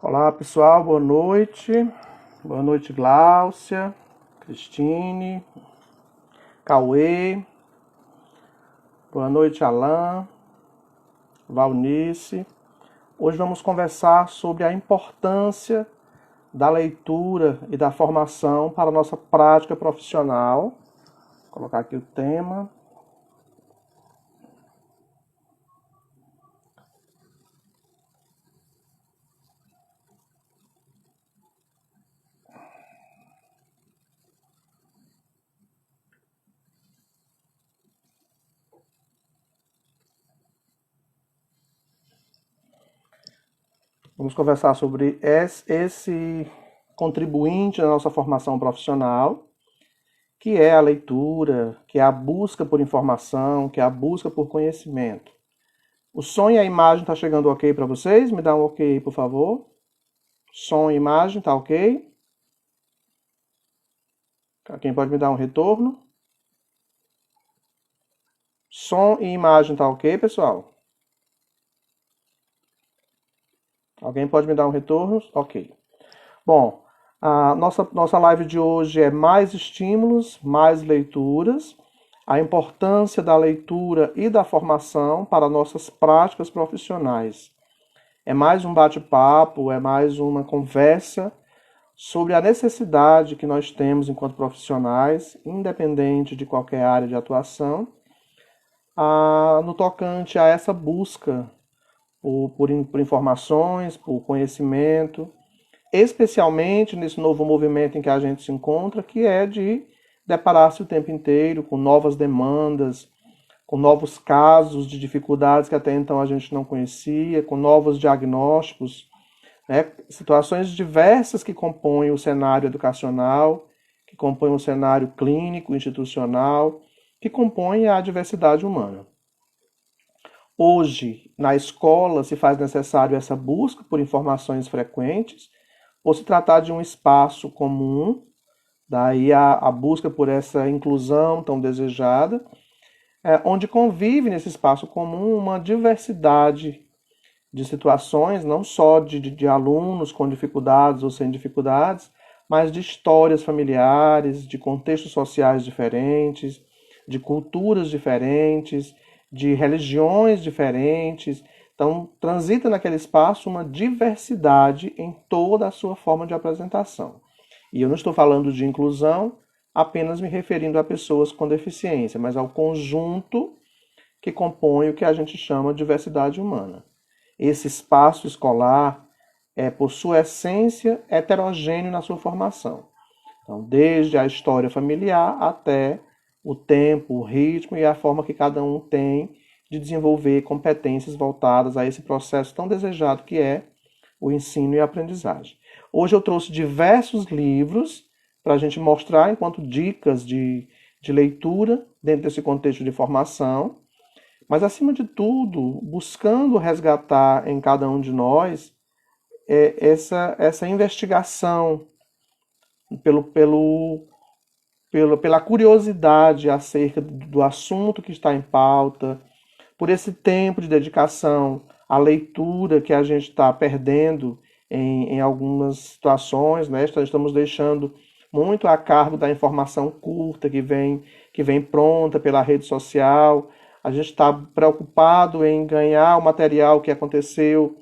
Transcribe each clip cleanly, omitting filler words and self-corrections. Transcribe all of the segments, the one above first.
Olá pessoal, boa noite. Boa noite, Gláucia, Cristine, Cauê. Boa noite, Alain, Valnice. Hoje vamos conversar sobre a importância da leitura e da formação para a nossa prática profissional. Vou colocar aqui o tema. Vamos conversar sobre esse contribuinte na nossa formação profissional, que é a leitura, que é a busca por informação, que é a busca por conhecimento. O som e a imagem tá chegando ok para vocês? Me dá um ok, por favor. Som e imagem, tá ok? Quem pode me dar um retorno? Som e imagem tá ok, pessoal? Alguém pode me dar um retorno? Ok. Bom, a nossa live de hoje é mais estímulos, mais leituras, a importância da leitura e da formação para nossas práticas profissionais. É mais um bate-papo, é mais uma conversa sobre a necessidade que nós temos enquanto profissionais, independente de qualquer área de atuação, no tocante a essa busca por informações, por conhecimento, especialmente nesse novo movimento em que a gente se encontra, que é de deparar-se o tempo inteiro com novas demandas, com novos casos de dificuldades que até então a gente não conhecia, com novos diagnósticos, né? Situações diversas que compõem o cenário educacional, que compõem o cenário clínico, institucional, que compõem a diversidade humana. Hoje, na escola, se faz necessário essa busca por informações frequentes, por se tratar de um espaço comum, daí a busca por essa inclusão tão desejada, onde convive nesse espaço comum uma diversidade de situações, não só de alunos com dificuldades ou sem dificuldades, mas de histórias familiares, de contextos sociais diferentes, de culturas diferentes, de religiões diferentes. Então, transita naquele espaço uma diversidade em toda a sua forma de apresentação. E eu não estou falando de inclusão apenas me referindo a pessoas com deficiência, mas ao conjunto que compõe o que a gente chama de diversidade humana. Esse espaço escolar é, por sua essência, heterogêneo na sua formação. Então, desde a história familiar até o tempo, o ritmo e a forma que cada um tem de desenvolver competências voltadas a esse processo tão desejado que é o ensino e a aprendizagem. Hoje eu trouxe diversos livros para a gente mostrar enquanto dicas de leitura dentro desse contexto de formação, mas acima de tudo, buscando resgatar em cada um de nós essa investigação pela curiosidade acerca do assunto que está em pauta, por esse tempo de dedicação à leitura que a gente está perdendo em algumas situações, né? Estamos deixando muito a cargo da informação curta que vem pronta pela rede social. A gente está preocupado em ganhar o material que aconteceu,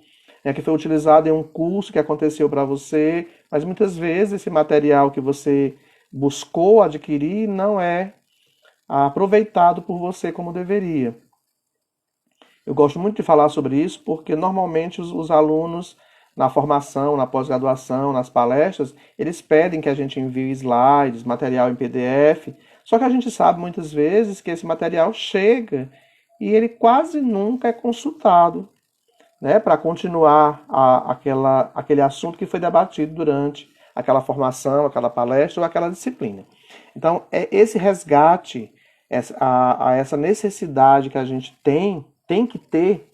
que foi utilizado em um curso que aconteceu para você, mas muitas vezes esse material que você buscou adquirir não é aproveitado por você como deveria. Eu gosto muito de falar sobre isso porque normalmente os alunos na formação, na pós-graduação, nas palestras, eles pedem que a gente envie slides, material em PDF, só que a gente sabe muitas vezes que esse material chega e ele quase nunca é consultado, né, para continuar aquele assunto que foi debatido durante aquela formação, aquela palestra ou aquela disciplina. Então, esse resgate a essa necessidade que a gente tem que ter,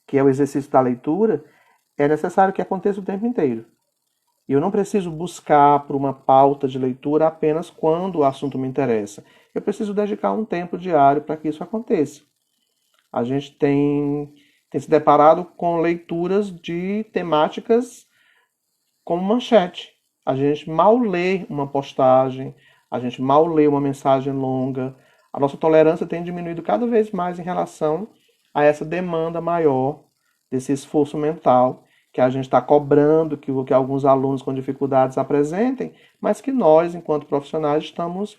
que é o exercício da leitura, é necessário que aconteça o tempo inteiro. E eu não preciso buscar por uma pauta de leitura apenas quando o assunto me interessa. Eu preciso dedicar um tempo diário para que isso aconteça. A gente tem se deparado com leituras de temáticas como manchete. A gente mal lê uma postagem, a gente mal lê uma mensagem longa. A nossa tolerância tem diminuído cada vez mais em relação a essa demanda maior desse esforço mental que a gente está cobrando, que alguns alunos com dificuldades apresentem, mas que nós, enquanto profissionais, estamos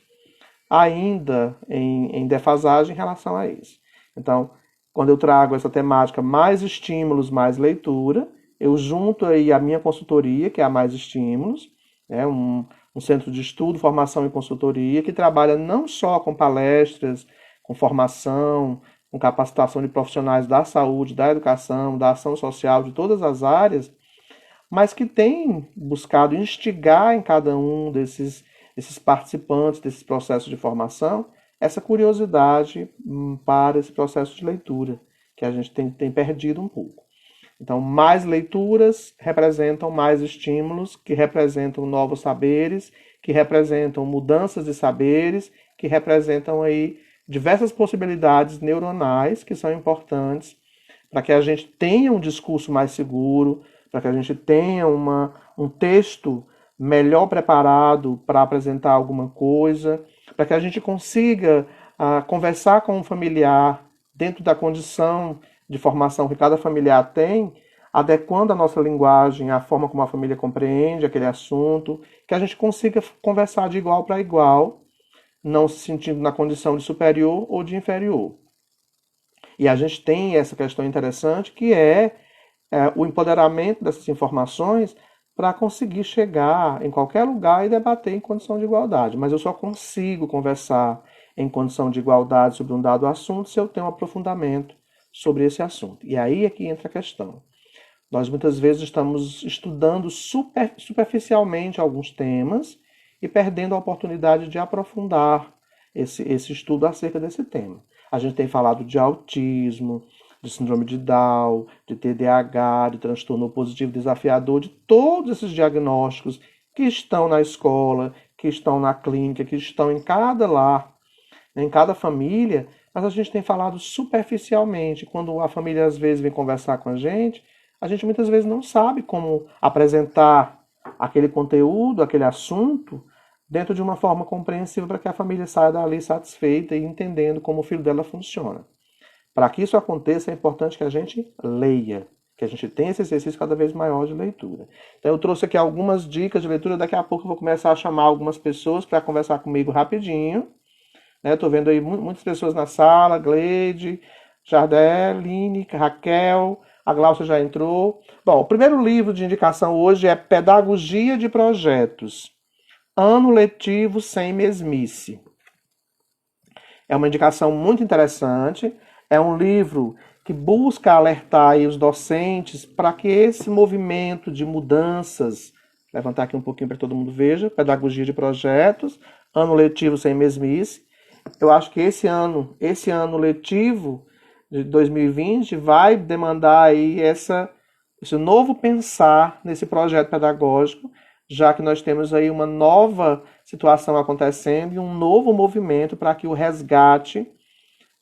ainda em defasagem em relação a isso. Então, quando eu trago essa temática mais estímulos, mais leitura, eu junto aí a minha consultoria, que é a Mais Estímulos, né, um centro de estudo, formação e consultoria, que trabalha não só com palestras, com formação, com capacitação de profissionais da saúde, da educação, da ação social, de todas as áreas, mas que tem buscado instigar em cada um desses participantes desses processos de formação essa curiosidade para esse processo de leitura, que a gente tem perdido um pouco. Então, mais leituras representam mais estímulos, que representam novos saberes, que representam mudanças de saberes, que representam aí diversas possibilidades neuronais que são importantes para que a gente tenha um discurso mais seguro, para que a gente tenha um texto melhor preparado para apresentar alguma coisa, para que a gente consiga conversar com um familiar dentro da condição de formação que cada familiar tem, adequando a nossa linguagem à forma como a família compreende aquele assunto, que a gente consiga conversar de igual para igual, não se sentindo na condição de superior ou de inferior. E a gente tem essa questão interessante que é o empoderamento dessas informações para conseguir chegar em qualquer lugar e debater em condição de igualdade. Mas eu só consigo conversar em condição de igualdade sobre um dado assunto se eu tenho um aprofundamento sobre esse assunto. E aí é que entra a questão. Nós muitas vezes estamos estudando superficialmente alguns temas e perdendo a oportunidade de aprofundar esse estudo acerca desse tema. A gente tem falado de autismo, de síndrome de Down, de TDAH, de transtorno positivo desafiador, de todos esses diagnósticos que estão na escola, que estão na clínica, que estão em cada lar, em cada família, mas a gente tem falado superficialmente. Quando a família às vezes vem conversar com a gente muitas vezes não sabe como apresentar aquele conteúdo, aquele assunto, dentro de uma forma compreensível para que a família saia dali satisfeita e entendendo como o filho dela funciona. Para que isso aconteça, é importante que a gente leia, que a gente tenha esse exercício cada vez maior de leitura. Então eu trouxe aqui algumas dicas de leitura, daqui a pouco eu vou começar a chamar algumas pessoas para conversar comigo rapidinho. Estou vendo aí muitas pessoas na sala, Gleide, Jardel, Line, Raquel, a Glaucia já entrou. Bom, o primeiro livro de indicação hoje é Pedagogia de Projetos, Ano Letivo Sem Mesmice. É uma indicação muito interessante, é um livro que busca alertar aí os docentes para que esse movimento de mudanças, levantar aqui um pouquinho para que todo mundo veja, Pedagogia de Projetos, Ano Letivo Sem Mesmice. Eu acho que esse ano letivo de 2020 vai demandar aí esse novo pensar nesse projeto pedagógico, já que nós temos aí uma nova situação acontecendo e um novo movimento para que o resgate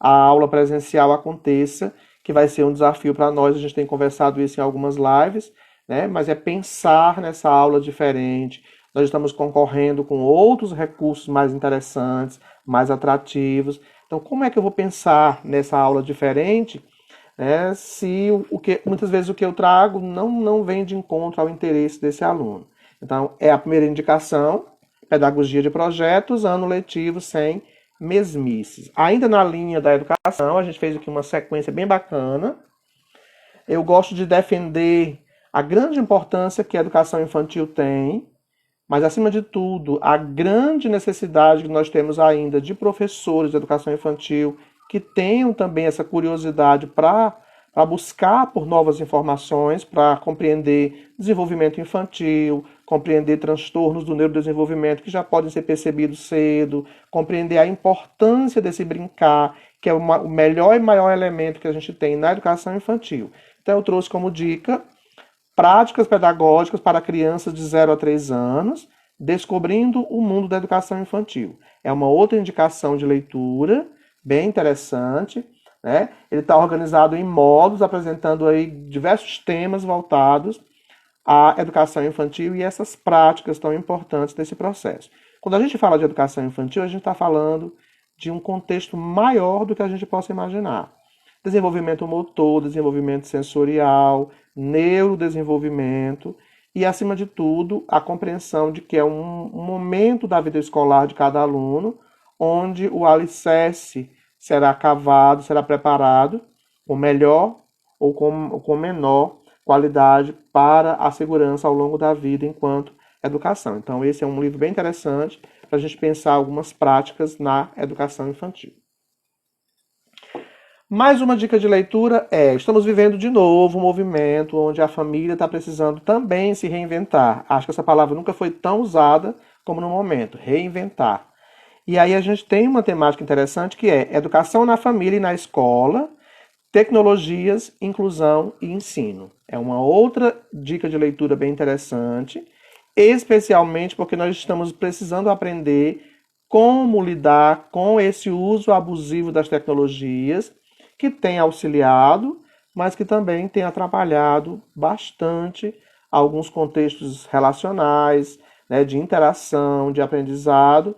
à aula presencial aconteça, que vai ser um desafio para nós. A gente tem conversado isso em algumas lives, né? Mas é pensar nessa aula diferente. Nós estamos concorrendo com outros recursos mais interessantes, mais atrativos. Então, como é que eu vou pensar nessa aula diferente, né, se muitas vezes o que eu trago não vem de encontro ao interesse desse aluno? Então, é a primeira indicação, Pedagogia de Projetos, Ano Letivo Sem Mesmices. Ainda na linha da educação, a gente fez aqui uma sequência bem bacana. Eu gosto de defender a grande importância que a educação infantil tem, mas, acima de tudo, a grande necessidade que nós temos ainda de professores de educação infantil que tenham também essa curiosidade para buscar por novas informações, para compreender desenvolvimento infantil, compreender transtornos do neurodesenvolvimento que já podem ser percebidos cedo, compreender a importância desse brincar, que é o melhor e maior elemento que a gente tem na educação infantil. Então, eu trouxe como dica práticas pedagógicas para crianças de 0 a 3 anos, descobrindo o mundo da educação infantil. É uma outra indicação de leitura, bem interessante, né? Ele está organizado em módulos, apresentando aí diversos temas voltados a educação infantil e essas práticas tão importantes desse processo. Quando a gente fala de educação infantil, a gente está falando de um contexto maior do que a gente possa imaginar. Desenvolvimento motor, desenvolvimento sensorial, neurodesenvolvimento e, acima de tudo, a compreensão de que é um momento da vida escolar de cada aluno onde o alicerce será cavado, será preparado com melhor ou com menor qualidade para a segurança ao longo da vida enquanto educação. Então, esse é um livro bem interessante para a gente pensar algumas práticas na educação infantil. Mais uma dica de leitura estamos vivendo de novo um movimento onde a família está precisando também se reinventar. Acho que essa palavra nunca foi tão usada como no momento, reinventar. E aí a gente tem uma temática interessante que é educação na família e na escola, tecnologias, inclusão e ensino. É uma outra dica de leitura bem interessante, especialmente porque nós estamos precisando aprender como lidar com esse uso abusivo das tecnologias, que tem auxiliado, mas que também tem atrapalhado bastante alguns contextos relacionais, né, de interação, de aprendizado,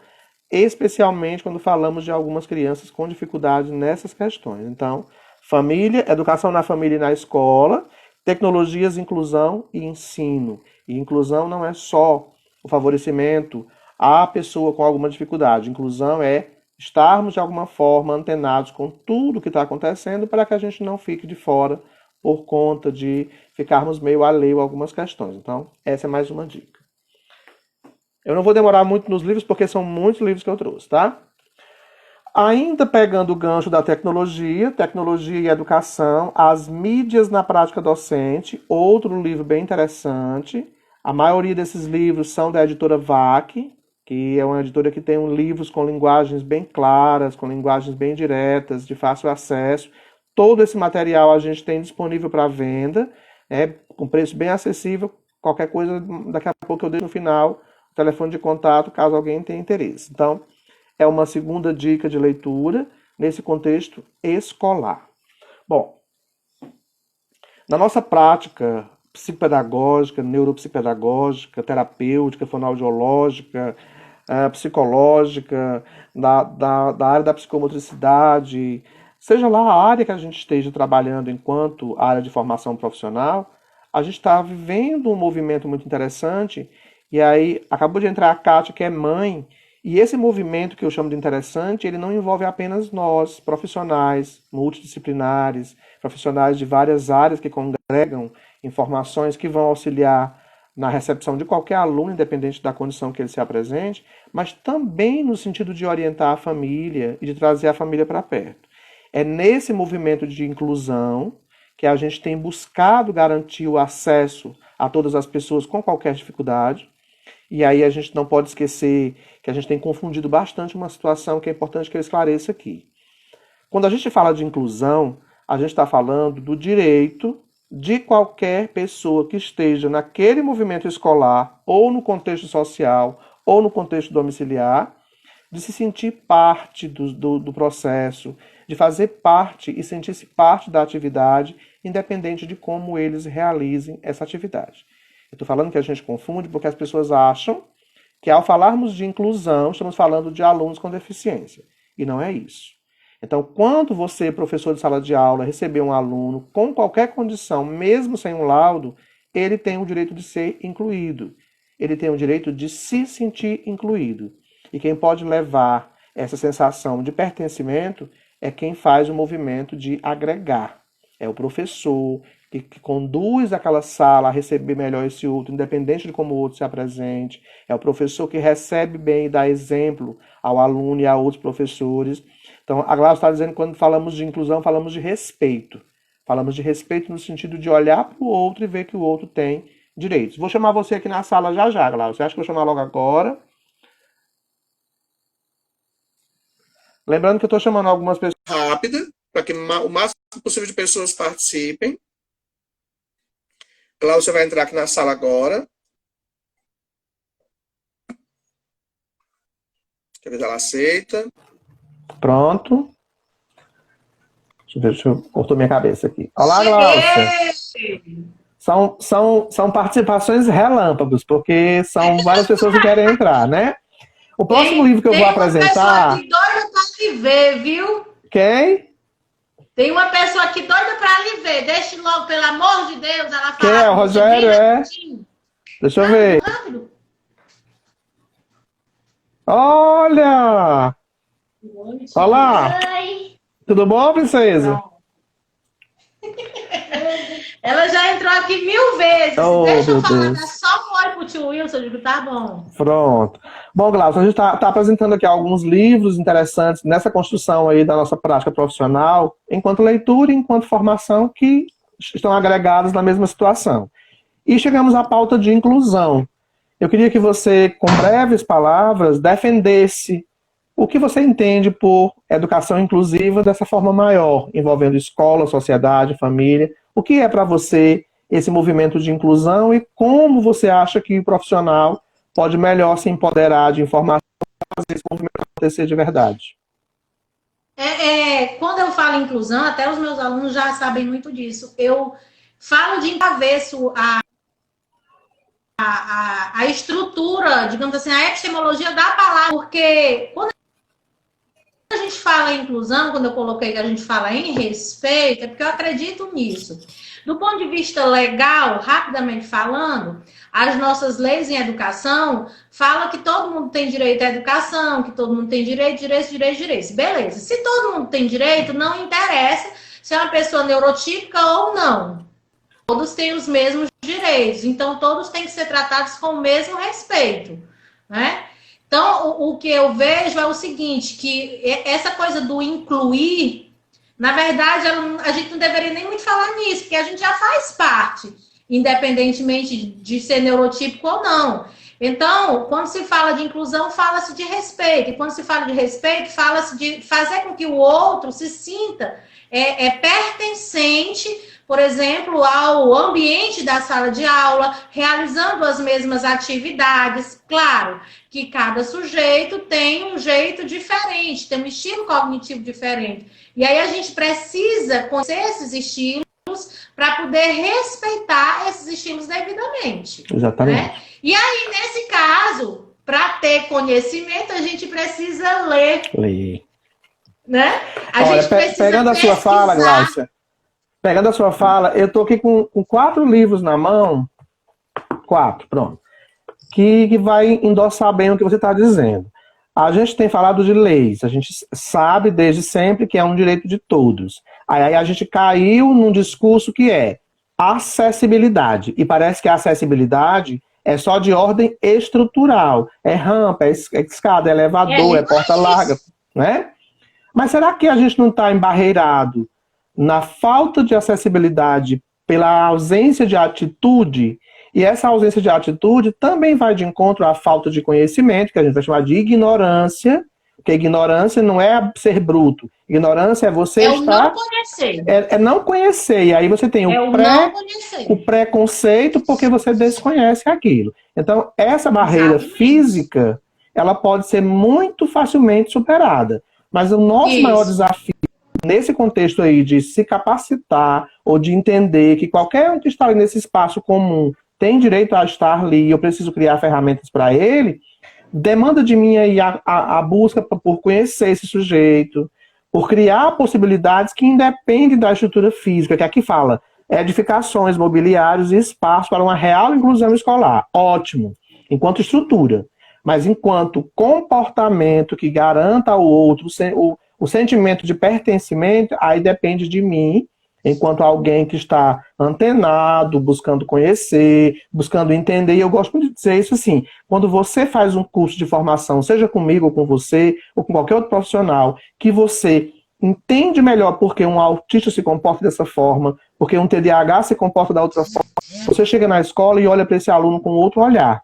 especialmente quando falamos de algumas crianças com dificuldade nessas questões. Então, família, educação na família e na escola, tecnologias, inclusão e ensino. E inclusão não é só o favorecimento à pessoa com alguma dificuldade. Inclusão é estarmos de alguma forma antenados com tudo que está acontecendo para que a gente não fique de fora por conta de ficarmos meio alheio a algumas questões. Então, essa é mais uma dica. Eu não vou demorar muito nos livros porque são muitos livros que eu trouxe, tá? Ainda pegando o gancho da tecnologia e educação, as mídias na prática docente, outro livro bem interessante. A maioria desses livros são da editora VAC, que é uma editora que tem livros com linguagens bem claras, com linguagens bem diretas, de fácil acesso. Todo esse material a gente tem disponível para venda, com preço bem acessível. Qualquer coisa, daqui a pouco eu deixo no final o telefone de contato, caso alguém tenha interesse. Então, é uma segunda dica de leitura nesse contexto escolar. Bom, na nossa prática psicopedagógica, neuropsicopedagógica, terapêutica, fonoaudiológica, psicológica, da área da psicomotricidade, seja lá a área que a gente esteja trabalhando enquanto área de formação profissional, a gente está vivendo um movimento muito interessante. E aí, acabou de entrar a Kátia, que é mãe, e esse movimento que eu chamo de interessante, ele não envolve apenas nós, profissionais multidisciplinares, profissionais de várias áreas que congregam informações que vão auxiliar na recepção de qualquer aluno, independente da condição que ele se apresente, mas também no sentido de orientar a família e de trazer a família para perto. É nesse movimento de inclusão que a gente tem buscado garantir o acesso a todas as pessoas com qualquer dificuldade. E aí a gente não pode esquecer que a gente tem confundido bastante uma situação que é importante que eu esclareça aqui. Quando a gente fala de inclusão, a gente está falando do direito de qualquer pessoa que esteja naquele movimento escolar, ou no contexto social, ou no contexto domiciliar, de se sentir parte do processo, de fazer parte e sentir-se parte da atividade, independente de como eles realizem essa atividade. Eu estou falando que a gente confunde porque as pessoas acham que ao falarmos de inclusão, estamos falando de alunos com deficiência. E não é isso. Então, quando você, professor de sala de aula, receber um aluno com qualquer condição, mesmo sem um laudo, ele tem o direito de ser incluído. Ele tem o direito de se sentir incluído. E quem pode levar essa sensação de pertencimento é quem faz o movimento de agregar. É o professor que conduz aquela sala a receber melhor esse outro, independente de como o outro se apresente. É o professor que recebe bem e dá exemplo ao aluno e a outros professores. Então, a Glaucia está dizendo que quando falamos de inclusão, falamos de respeito. Falamos de respeito no sentido de olhar para o outro e ver que o outro tem direitos. Vou chamar você aqui na sala já já, Glaucia. Você acha que eu vou chamar logo agora? Lembrando que eu estou chamando algumas pessoas rápidas, para que o máximo possível de pessoas participem. Glaucia vai entrar aqui na sala agora. Deixa eu ver se ela aceita. Pronto. Deixa eu ver, cortou minha cabeça aqui. Olá, Glaucia. São participações relâmpagos, porque são várias pessoas que querem entrar, né? O próximo livro que eu vou Tem uma pessoa apresentar. aqui doida para lhe ver, viu? Quem? Tem uma pessoa aqui doida para lhe ver. Deixe logo, pelo amor de Deus, ela Quem é? falar O com você Rogério, bem é? rapidinho. Deixa eu Rápido, ver. rápido. Olha! Olá! Oi. Tudo bom, princesa? Ela já entrou aqui 1000 vezes. Oh, Deixa eu meu falar, Deus. dá só um oi pro tio Wilson. Eu digo, tá bom. Pronto. Bom, Glaucio, a gente está apresentando aqui alguns livros interessantes nessa construção aí da nossa prática profissional, enquanto leitura e enquanto formação, que estão agregados na mesma situação. E chegamos à pauta de inclusão. Eu queria que você, com breves palavras, defendesse o que você entende por educação inclusiva dessa forma maior, envolvendo escola, sociedade, família. O que é para você esse movimento de inclusão e como você acha que o profissional pode melhor se empoderar de informação e fazer esse movimento acontecer de verdade? Quando eu falo inclusão, até os meus alunos já sabem muito disso. Eu falo de avesso a estrutura, digamos assim, a epistemologia da palavra, porque quando a gente fala em inclusão, quando eu coloquei que a gente fala em respeito, é porque eu acredito nisso. Do ponto de vista legal, rapidamente falando, as nossas leis em educação falam que todo mundo tem direito à educação, que todo mundo tem direitos. Beleza. Se todo mundo tem direito, não interessa se é uma pessoa neurotípica ou não. Todos têm os mesmos direitos, então todos têm que ser tratados com o mesmo respeito, né? Então, o que eu vejo é o seguinte, que essa coisa do incluir, na verdade, a gente não deveria nem muito falar nisso, porque a gente já faz parte, independentemente de ser neurotípico ou não. Então, quando se fala de inclusão, fala-se de respeito. E quando se fala de respeito, fala-se de fazer com que o outro se sinta pertencente, por exemplo, ao ambiente da sala de aula, realizando as mesmas atividades. Claro que cada sujeito tem um jeito diferente, tem um estilo cognitivo diferente. E aí a gente precisa conhecer esses estilos para poder respeitar esses estilos devidamente. Exatamente. Né? E aí, nesse caso, para ter conhecimento, a gente precisa ler. Ler. Né? Olha, pegando a sua fala, Gláucia, pegando a sua fala, eu estou aqui com 4 livros na mão, 4, pronto, que vai endossar bem o que você está dizendo. A gente tem falado de leis, a gente sabe desde sempre que é um direito de todos. Aí a gente caiu num discurso que é acessibilidade, e parece que a acessibilidade é só de ordem estrutural, é rampa, é escada, é elevador, é porta larga, né? Mas será que a gente não está embarreirado na falta de acessibilidade pela ausência de atitude? E essa ausência de atitude também vai de encontro à falta de conhecimento, que a gente vai chamar de ignorância, porque ignorância não é ser bruto. Ignorância é você estar... não conhecer. É não conhecer. E aí você tem o preconceito porque você desconhece aquilo. Então, essa barreira física, ela pode ser muito facilmente superada. Mas o nosso maior desafio, nesse contexto aí, de se capacitar ou de entender que qualquer um que está nesse espaço comum tem direito a estar ali, eu preciso criar ferramentas para ele, demanda de mim aí a busca por conhecer esse sujeito, por criar possibilidades que independem da estrutura física, que aqui fala edificações, mobiliários e espaço para uma real inclusão escolar. Ótimo, enquanto estrutura. Mas enquanto comportamento que garanta ao outro o sentimento de pertencimento, aí depende de mim, enquanto alguém que está antenado, buscando conhecer, buscando entender. E eu gosto muito de dizer isso assim, quando você faz um curso de formação, seja comigo ou com você, ou com qualquer outro profissional, que você entende melhor porque um autista se comporta dessa forma, porque um TDAH se comporta da outra forma, você chega na escola e olha para esse aluno com outro olhar.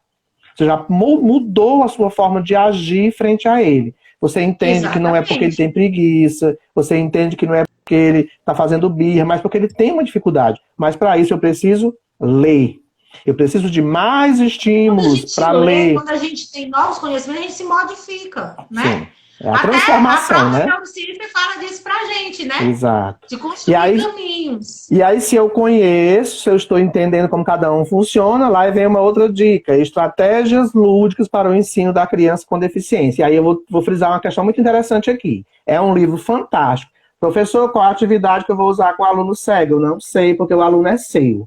Você já mudou a sua forma de agir frente a ele. Você entende que não é porque ele tem preguiça, você entende que não é porque ele está fazendo birra, mas porque ele tem uma dificuldade. Mas para isso eu preciso ler. Eu preciso de mais estímulos para ler. Quando a gente tem novos conhecimentos, a gente se modifica, né? Sim. É a transformação, a né? própria neurociência fala disso pra gente, né? Exato. De construir caminhos. E aí, se eu conheço, se eu estou entendendo como cada um funciona, lá vem uma outra dica: estratégias lúdicas para o ensino da criança com deficiência. E aí eu vou frisar uma questão muito interessante aqui. É um livro fantástico. Professor, qual a atividade que eu vou usar com o aluno cego? Eu não sei, porque o aluno é seu.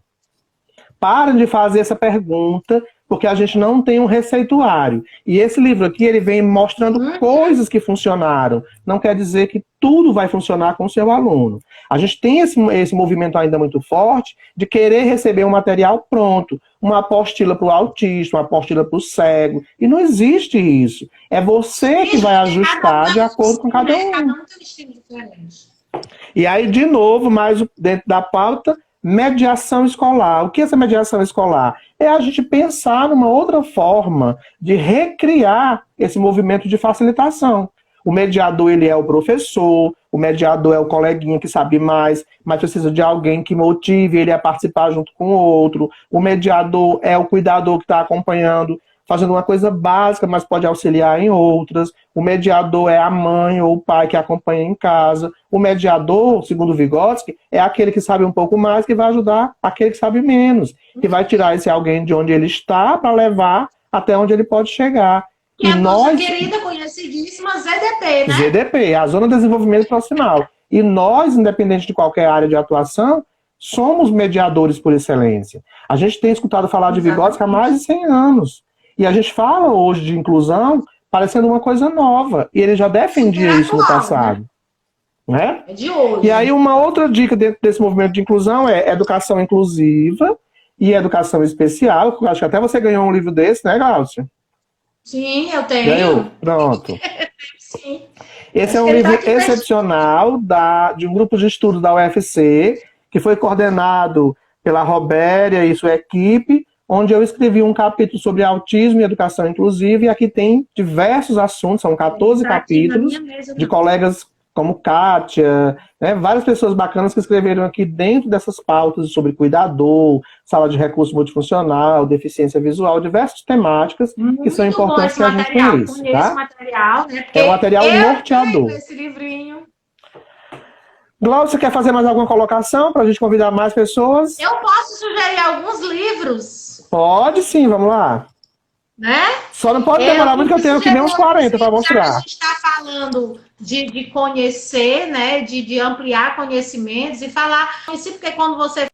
Para de fazer essa pergunta, porque a gente não tem um receituário. E esse livro aqui, ele vem mostrando coisas que funcionaram. Não quer dizer que tudo vai funcionar com o seu aluno. A gente tem esse movimento ainda muito forte de querer receber um material pronto, uma apostila para o autista, uma apostila para o cego. E não existe isso. É você que vai ajustar de acordo com cada um. Cada um tem um estilo diferente. E aí, de novo, mais dentro da pauta, mediação escolar. O que é essa mediação escolar? É a gente pensar numa outra forma de recriar esse movimento de facilitação. O mediador, ele é o professor, o mediador é o coleguinha que sabe mais, mas precisa de alguém que motive ele a participar junto com o outro. O mediador é o cuidador que está acompanhando, fazendo uma coisa básica, mas pode auxiliar em outras. O mediador é a mãe ou o pai que acompanha em casa. O mediador, segundo Vygotsky, é aquele que sabe um pouco mais, que vai ajudar aquele que sabe menos, que vai tirar esse alguém de onde ele está para levar até onde ele pode chegar. E a nossa querida, conhecidíssima ZDP, né? ZDP, a Zona de Desenvolvimento Profissional. E nós, independente de qualquer área de atuação, somos mediadores por excelência. A gente tem escutado falar de Vygotsky há mais de 100 anos. E a gente fala hoje de inclusão parecendo uma coisa nova. E ele já defendia isso no passado. Né? É de hoje. E aí uma outra dica dentro desse movimento de inclusão é educação inclusiva e educação especial. Eu acho que até você ganhou um livro desse, né, Glaucia? Sim, eu tenho. Ganhou? Pronto. Sim. Esse é um livro excepcional de um grupo de estudo da UFC, que foi coordenado pela Robéria e sua equipe, onde eu escrevi um capítulo sobre autismo e educação inclusiva, e aqui tem diversos assuntos, são 14 capítulos, de colegas como Kátia, né, várias pessoas bacanas que escreveram aqui dentro dessas pautas sobre cuidador, sala de recurso multifuncional, deficiência visual, diversas temáticas que são importantes que a gente conheça. Tá? Material, né? É um material norteador. Esse livrinho. Glaucia, você quer fazer mais alguma colocação para a gente convidar mais pessoas? Eu posso sugerir alguns livros? Pode sim, vamos lá. Né? Só não pode demorar muito, que eu tenho aqui nem uns 40 para mostrar. A gente está falando de conhecer, né? De ampliar conhecimentos e falar. Porque quando você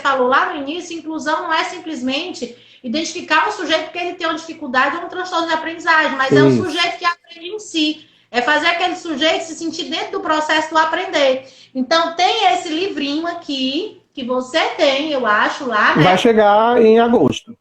falou lá no início, inclusão não é simplesmente identificar um sujeito que ele tem uma dificuldade ou um transtorno de aprendizagem, mas é um sujeito que aprende em si. É fazer aquele sujeito se sentir dentro do processo do aprender. Então, tem esse livrinho aqui, que você tem, eu acho, lá, né? Vai chegar em agosto.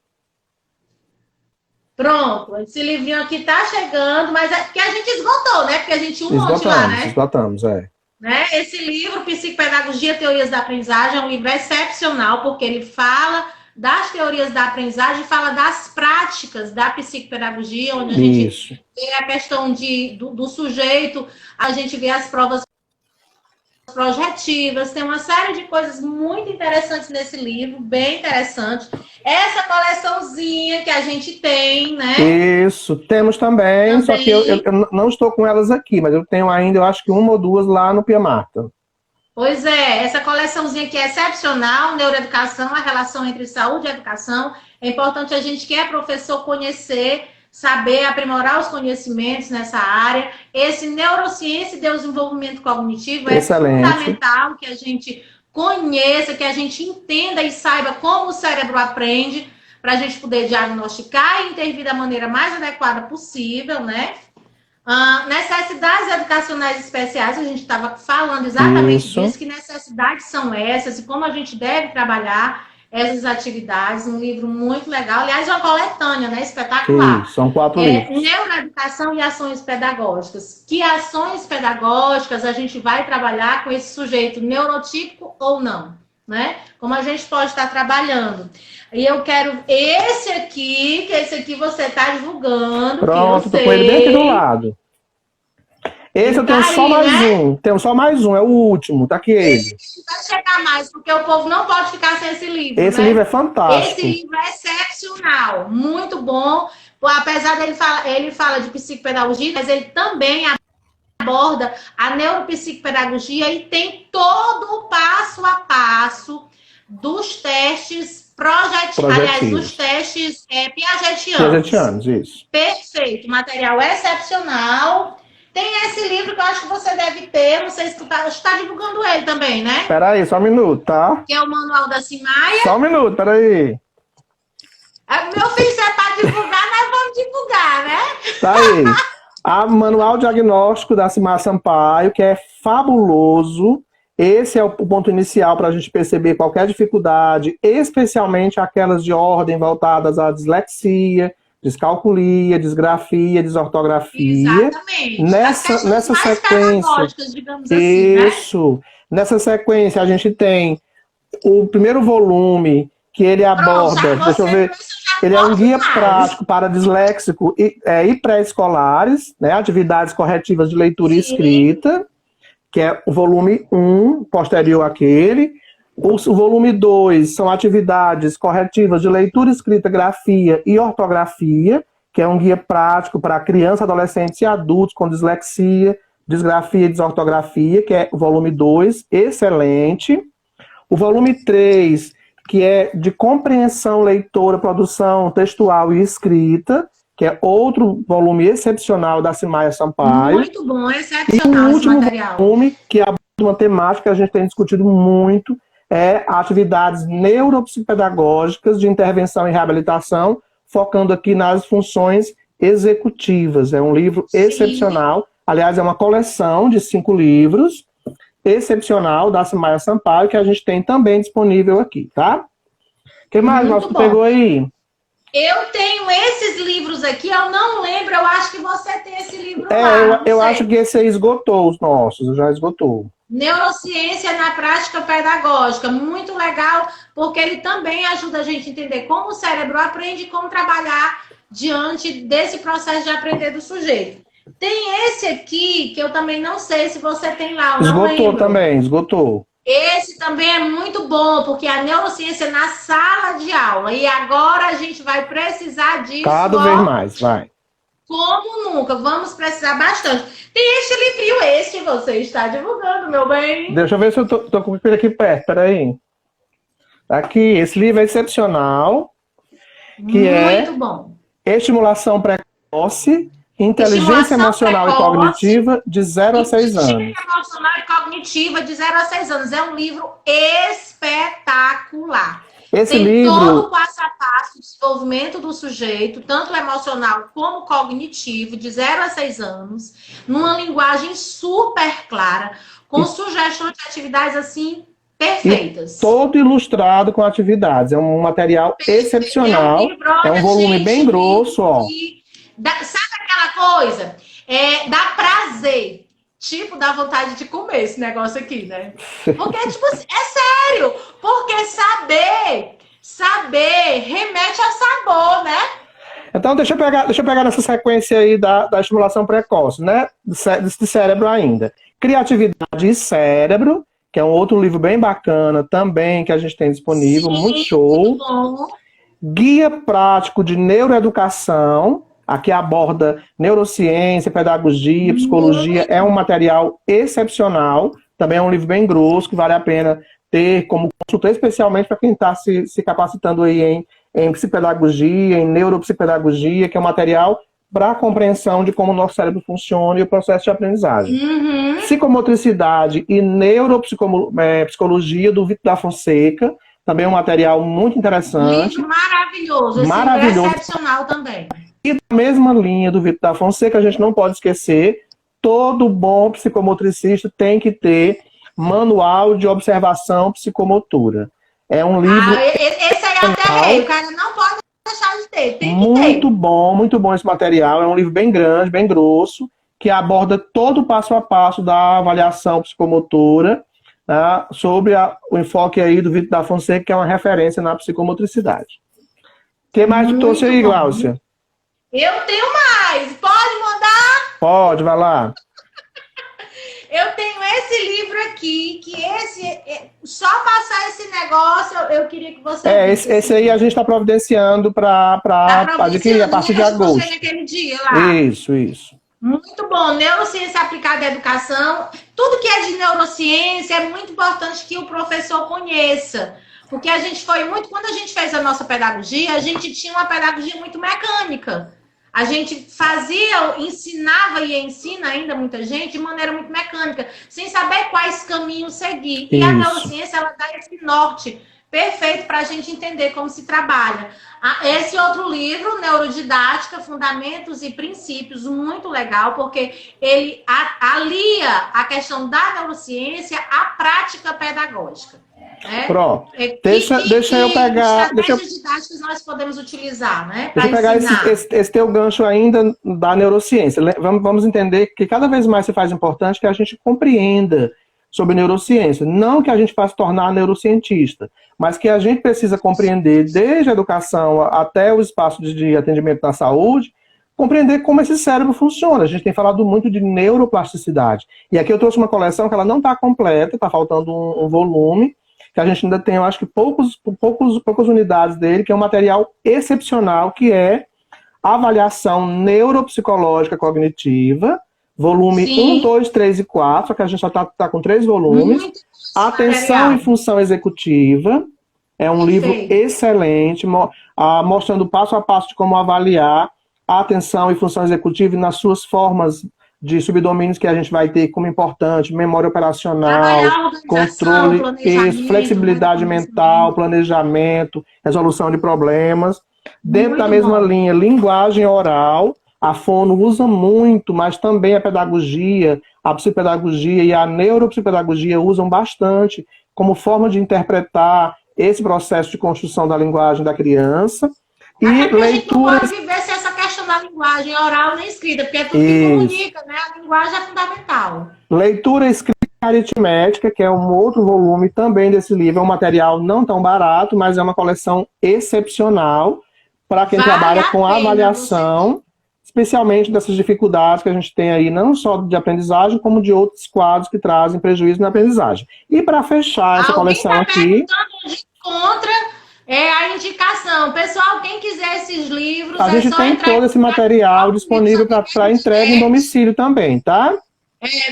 Pronto, esse livrinho aqui tá chegando, mas é porque a gente esgotou, né? Porque a gente um monte lá, né? Esgotamos, é. Né? Esse livro, Psicopedagogia, Teorias da Aprendizagem, é um livro excepcional, porque ele fala das teorias da aprendizagem, fala das práticas da psicopedagogia, onde a gente vê a questão do sujeito, a gente vê as provas projetivas, tem uma série de coisas muito interessantes nesse livro, bem interessante. Essa coleçãozinha que a gente tem, né? Isso, temos também. Só que eu não estou com elas aqui, mas eu tenho ainda, eu acho que uma ou duas lá no Pia Marta. Pois é, essa coleçãozinha aqui é excepcional, neuroeducação, a relação entre saúde e educação. É importante a gente que é professor conhecer, saber aprimorar os conhecimentos nessa área. Esse neurociência e desenvolvimento cognitivo é fundamental que a gente conheça, que a gente entenda e saiba como o cérebro aprende, para a gente poder diagnosticar e intervir da maneira mais adequada possível, né? Necessidades educacionais especiais, a gente estava falando exatamente disso, que necessidades são essas e como a gente deve trabalhar essas atividades, um livro muito legal, aliás, uma coletânea, né, espetacular. São 4 livros. Neuroeducação e ações pedagógicas. Que ações pedagógicas a gente vai trabalhar com esse sujeito neurotípico ou não, né? Como a gente pode estar trabalhando. E eu quero esse aqui, que esse aqui você está divulgando. Pronto, tô com ele bem aqui do lado. Esse eu tenho só mais um. Tenho só mais um, é o último. Tá aqui ele. Vai chegar mais, porque o povo não pode ficar sem esse livro. Esse livro é fantástico. Esse livro é excepcional, muito bom. apesar dele ele fala de psicopedagogia, mas ele também aborda a neuropsicopedagogia e tem todo o passo a passo dos testes aliás, dos testes piagetianos. Isso. Perfeito, material excepcional. Tem esse livro que eu acho que você deve ter, não sei se tu tá divulgando ele também, né? Peraí, só um minuto, tá? Que é o Manual da Simaia. Só um minuto, peraí. Meu filho, se é pra divulgar, nós vamos divulgar, né? Tá aí. A Manual Diagnóstico da Simaia Sampaio, que é fabuloso. Esse é o ponto inicial para a gente perceber qualquer dificuldade, especialmente aquelas de ordem voltadas à dislexia, descalculia, disgrafia, desortografia. Exatamente. Nessa sequência, digamos assim, isso. Né? Nessa sequência, a gente tem o primeiro volume, que ele aborda, deixa eu ver, ele é um guia prático para disléxico e pré-escolares, né? Atividades corretivas de leitura e escrita, que é o volume 1, posterior àquele. O volume 2 são atividades corretivas de leitura, escrita, grafia e ortografia, que é um guia prático para crianças, adolescentes e adultos com dislexia, disgrafia e desortografia, que é o volume 2, excelente. O volume 3, que é de compreensão, leitura, produção textual e escrita, que é outro volume excepcional da Simaia Sampaio. Muito bom, excepcional esse material. E o último volume, que aborda uma temática que a gente tem discutido muito, é atividades neuropsicopedagógicas de intervenção e reabilitação, focando aqui nas funções executivas. É um livro excepcional. Aliás, é uma coleção de 5 livros, excepcional da Simaia Sampaio, que a gente tem também disponível aqui, tá? O que mais nós pegou aí? Eu tenho esses livros aqui, eu não lembro, eu acho que você tem esse livro lá. Eu acho que esse aí esgotou os nossos, já esgotou. Neurociência na prática pedagógica, muito legal, porque ele também ajuda a gente a entender como o cérebro aprende e como trabalhar diante desse processo de aprender do sujeito. Tem esse aqui, que eu também não sei se você tem lá, eu não lembro. Também, esgotou. Esse também é muito bom, porque a neurociência na sala de aula. E agora a gente vai precisar disso. Cada vez mais, vai. Como nunca, vamos precisar bastante. Tem este livrinho, esse que você está divulgando, meu bem. Deixa eu ver se eu tô com ele aqui perto, peraí. Aqui, esse livro é excepcional. Muito bom. Estimulação precoce, inteligência emocional e cognitiva de 0 a 6 anos. Inteligência emocional e cognitiva de 0 a 6 anos. É um livro espetacular. Esse Tem livro... todo o passo a passo do desenvolvimento do sujeito, tanto emocional como cognitivo, de 0 a 6 anos, numa linguagem super clara, com sugestões de atividades assim perfeitas. E todo ilustrado com atividades. É um material excepcional. É um volume bem grosso, ó. Sabe aquela coisa? Dá prazer. Tipo, dá vontade de comer esse negócio aqui, né? Porque, tipo assim, é sério. Porque saber remete ao sabor, né? Então, deixa eu pegar nessa sequência aí da estimulação precoce, né? De cérebro ainda. Criatividade e Cérebro, que é um outro livro bem bacana também, que a gente tem disponível, muito show. Muito bom. Guia Prático de Neuroeducação, aqui aborda neurociência, pedagogia, psicologia, é um material excepcional, também é um livro bem grosso, que vale a pena ter como consultor, especialmente para quem está se capacitando aí em psicopedagogia, em neuropsicopedagogia, que é um material para a compreensão de como o nosso cérebro funciona e o processo de aprendizagem. Psicomotricidade e neuropsicologia, do Vitor da Fonseca, também é um material muito interessante. Livro maravilhoso, esse livro é excepcional também. E da mesma linha do Vitor da Fonseca, a gente não pode esquecer, todo bom psicomotricista tem que ter manual de observação psicomotora. É um livro... esse aí até rei, o cara não pode deixar de ter, tem que ter. Muito bom esse material, é um livro bem grande, bem grosso, que aborda todo o passo a passo da avaliação psicomotora, tá? Sobre o enfoque aí do Vitor da Fonseca, que é uma referência na psicomotricidade. O que mais tu trouxe aí, Gláucia? Eu tenho mais. Pode mandar? Pode, vai lá. Eu tenho esse livro aqui, só passar esse negócio, eu queria que você visse. Esse aí a gente está providenciando para adquirir a partir de agosto. Naquele dia lá. Isso. Muito bom. Neurociência aplicada à educação. Tudo que é de neurociência é muito importante que o professor conheça. Porque a gente foi muito... Quando a gente fez a nossa pedagogia, a gente tinha uma pedagogia muito mecânica. A gente ensinava e ensina ainda muita gente de maneira muito mecânica, sem saber quais caminhos seguir. E a neurociência, ela dá esse norte perfeito para a gente entender como se trabalha. Esse outro livro, Neurodidática, Fundamentos e Princípios, muito legal, porque ele alia a questão da neurociência à prática pedagógica. Pronto. Deixa eu pegar. Estratégias didáticas nós podemos utilizar, né? Deixa eu pegar esse teu gancho ainda da neurociência. Vamos entender que cada vez mais se faz importante que a gente compreenda sobre neurociência. Não que a gente vá se tornar neurocientista, mas que a gente precisa compreender, desde a educação até o espaço de atendimento na saúde, compreender como esse cérebro funciona. A gente tem falado muito de neuroplasticidade. E aqui eu trouxe uma coleção que ela não está completa, está faltando um volume, que a gente ainda tem, eu acho que poucas unidades dele, que é um material excepcional, que é Avaliação Neuropsicológica Cognitiva, volume 1, 2, 3 e 4, só que a gente já está com 3 volumes. Atenção e Função Executiva, é um livro excelente, mostrando passo a passo de como avaliar a atenção e função executiva e nas suas formas de subdomínios que a gente vai ter como importante, memória operacional, controle, flexibilidade mental, planejamento, resolução de problemas. Dentro da mesma linha, linguagem oral, a fono usa muito, mas também a pedagogia, a psicopedagogia e a neuropsicopedagogia usam bastante como forma de interpretar esse processo de construção da linguagem da criança. E leituras... A gente não pode viver sem essa questão da linguagem oral nem escrita, porque é tudo que comunica, né? A linguagem é fundamental. Leitura escrita e aritmética, que é um outro volume também desse livro. É um material não tão barato, mas é uma coleção excepcional para quem trabalha com avaliação, especialmente dessas dificuldades que a gente tem aí, não só de aprendizagem, como de outros quadros que trazem prejuízo na aprendizagem. E para fechar essa coleção aqui... Contra a indicação. Pessoal, quem quiser esses livros... A gente tem todo esse material disponível para entrega em domicílio também, tá?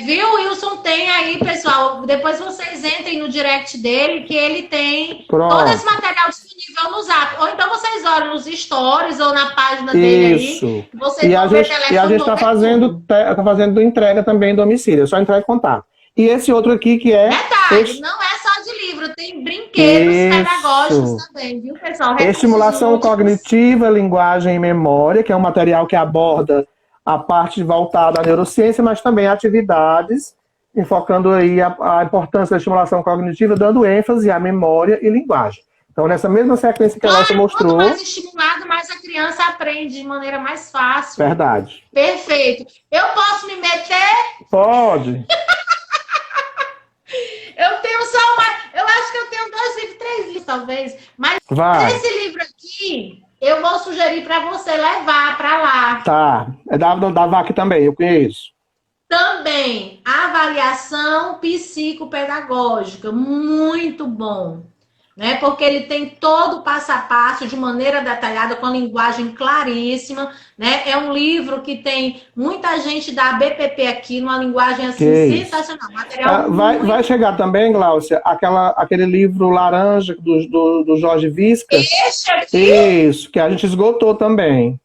Viu? O Wilson tem aí, pessoal. Depois vocês entrem no direct dele, que ele tem todo esse material disponível no Zap. Ou então vocês olham nos stories ou na página dele aí. Vocês vão ver telefone. E a gente está fazendo entrega também em domicílio. É só entrar em contato. E esse outro aqui que é... Detalhe, não é só de livro, tem brinquedos pedagógicos também, viu, pessoal? Estimulação cognitiva, linguagem e memória, que é um material que aborda a parte voltada à neurociência, mas também atividades, enfocando aí a importância da estimulação cognitiva, dando ênfase à memória e linguagem. Então, nessa mesma sequência que a Laura mostrou... Quanto mais estimulado, mais a criança aprende de maneira mais fácil. Verdade. Perfeito. Eu posso me meter? Pode. Eu tenho só eu acho que eu tenho 2 livros, 3 livros, talvez. Mas esse livro aqui... Eu vou sugerir para você levar para lá. Tá. É da VAC também, eu conheço. Também. Avaliação psicopedagógica. Muito bom. Né? Porque ele tem todo o passo a passo, de maneira detalhada, com a linguagem claríssima. Né? É um livro que tem muita gente da BPP aqui, numa linguagem assim sensacional. Material vai chegar também, Gláucia, aquele livro laranja do Jorge Visca. Esse aqui? Isso, que a gente esgotou também.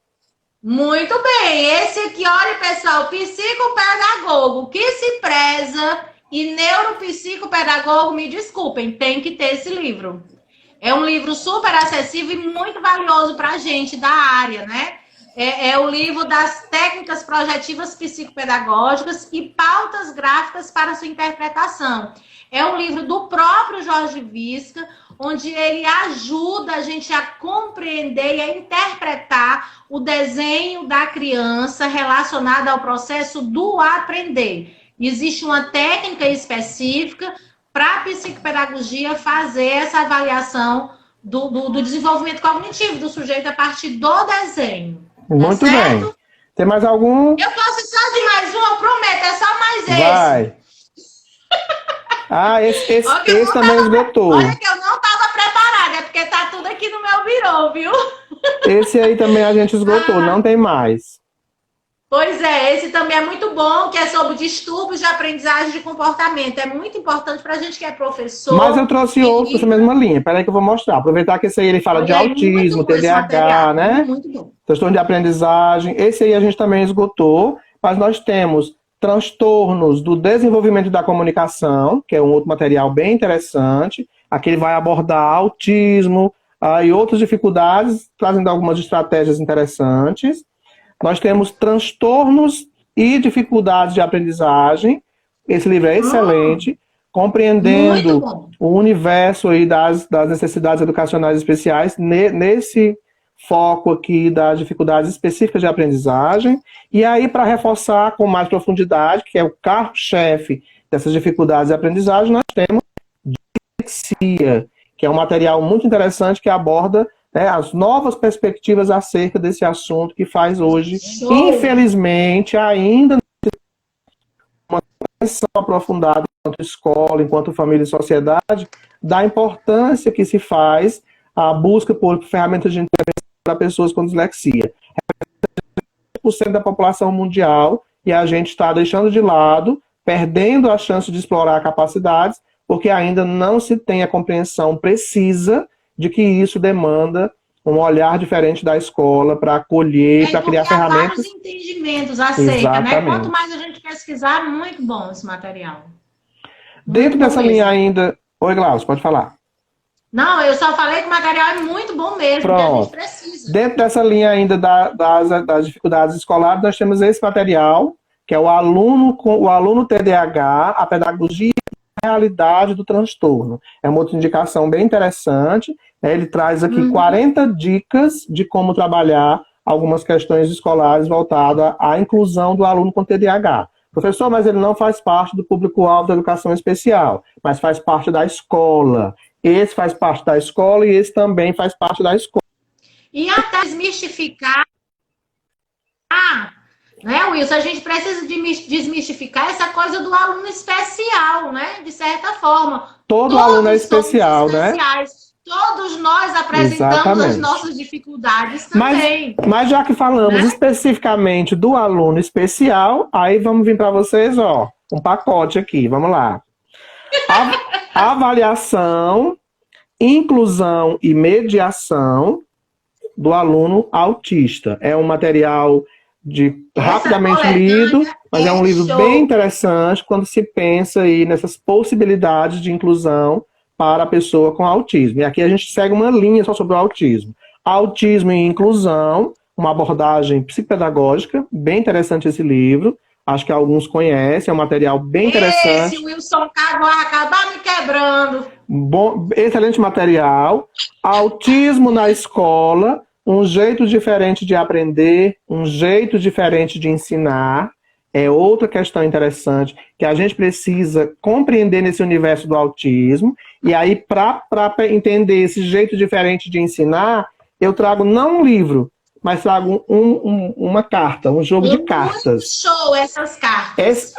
Muito bem. Esse aqui, olha, pessoal, psicopedagogo, que se preza... E neuropsicopedagogo, me desculpem, tem que ter esse livro. É um livro super acessível e muito valioso para a gente da área, né? É o livro das técnicas projetivas psicopedagógicas e pautas gráficas para sua interpretação. É um livro do próprio Jorge Visca, onde ele ajuda a gente a compreender e a interpretar o desenho da criança relacionado ao processo do aprender. Existe uma técnica específica para a psicopedagogia fazer essa avaliação do desenvolvimento cognitivo do sujeito a partir do desenho. Muito bem. Tem mais algum? Eu posso só de mais um, eu prometo, é só mais esse. Vai. Ah, Olha que esse também esgotou. olha que eu não estava preparada, é porque tá tudo aqui no meu birô, viu? Esse aí também a gente esgotou, não tem mais. Pois é, esse também é muito bom, que é sobre distúrbios de aprendizagem de comportamento. É muito importante para a gente que é Mas eu professor. trouxe outro E dessa mesma linha. Peraí que eu vou mostrar. Aproveitar que esse aí ele fala de olha aí, muito autismo, bom esse material. TDAH, né? Muito bom. Transtorno de aprendizagem. Esse aí a gente também esgotou, mas nós temos transtornos do desenvolvimento da comunicação, que é um outro material bem interessante. Aqui ele vai abordar autismo e outras dificuldades, trazendo algumas estratégias interessantes. Nós temos transtornos e dificuldades de aprendizagem. Esse livro é excelente, Muito compreendendo bom. o universo aí das necessidades educacionais especiais, nesse foco aqui das dificuldades específicas de aprendizagem. E aí, para reforçar com mais profundidade, que é o carro-chefe dessas dificuldades de aprendizagem, nós temos dislexia, que é um material muito interessante que aborda, né, as novas perspectivas acerca desse assunto que faz hoje, Show. infelizmente, ainda uma atenção aprofundada enquanto escola, enquanto família e sociedade, da importância que se faz a busca por ferramentas de intervenção para pessoas com dislexia. 1% da população mundial e a gente está deixando de lado, perdendo a chance de explorar capacidades, porque ainda não se tem a compreensão precisa de que isso demanda um olhar diferente da escola para acolher, para criar ferramentas. Vários entendimentos acerca, né? Quanto mais a gente pesquisar, muito bom esse material. Dentro dessa linha ainda... Oi, Glaucio, pode falar. Não, eu só falei que o material é muito bom mesmo, Pronto. que a gente precisa. Dentro dessa linha ainda das dificuldades escolares, nós temos esse material, que é o aluno TDAH, a pedagogia e a realidade do transtorno. É uma outra indicação bem interessante. Ele traz aqui 40 dicas de como trabalhar algumas questões escolares voltadas à inclusão do aluno com TDAH. Professor, mas ele não faz parte do público-alvo da educação especial, mas faz parte da escola. Esse faz parte da escola e esse também faz parte da escola. E até desmistificar, né, Wilson? A gente precisa desmistificar essa coisa do aluno especial, né? De certa forma. Todo aluno é especial, né? Todos nós apresentamos as nossas dificuldades também. Mas já que falamos especificamente do aluno especial, aí vamos vir para vocês, ó, um pacote aqui, vamos lá. Avaliação, inclusão e mediação do aluno autista. É um material rapidamente lido, mas é um livro bem interessante quando se pensa aí nessas possibilidades de inclusão para a pessoa com autismo. E aqui a gente segue uma linha só sobre o autismo. Autismo e inclusão, uma abordagem psicopedagógica, bem interessante esse livro. Acho que alguns conhecem, é um material bem interessante. Esse Wilson vai acabar me quebrando. Bom, excelente material. Autismo na escola, um jeito diferente de aprender, um jeito diferente de ensinar. É outra questão interessante que a gente precisa compreender nesse universo do autismo. E aí, para entender esse jeito diferente de ensinar, eu trago não um livro, mas trago uma carta, um jogo de cartas. Show essas cartas.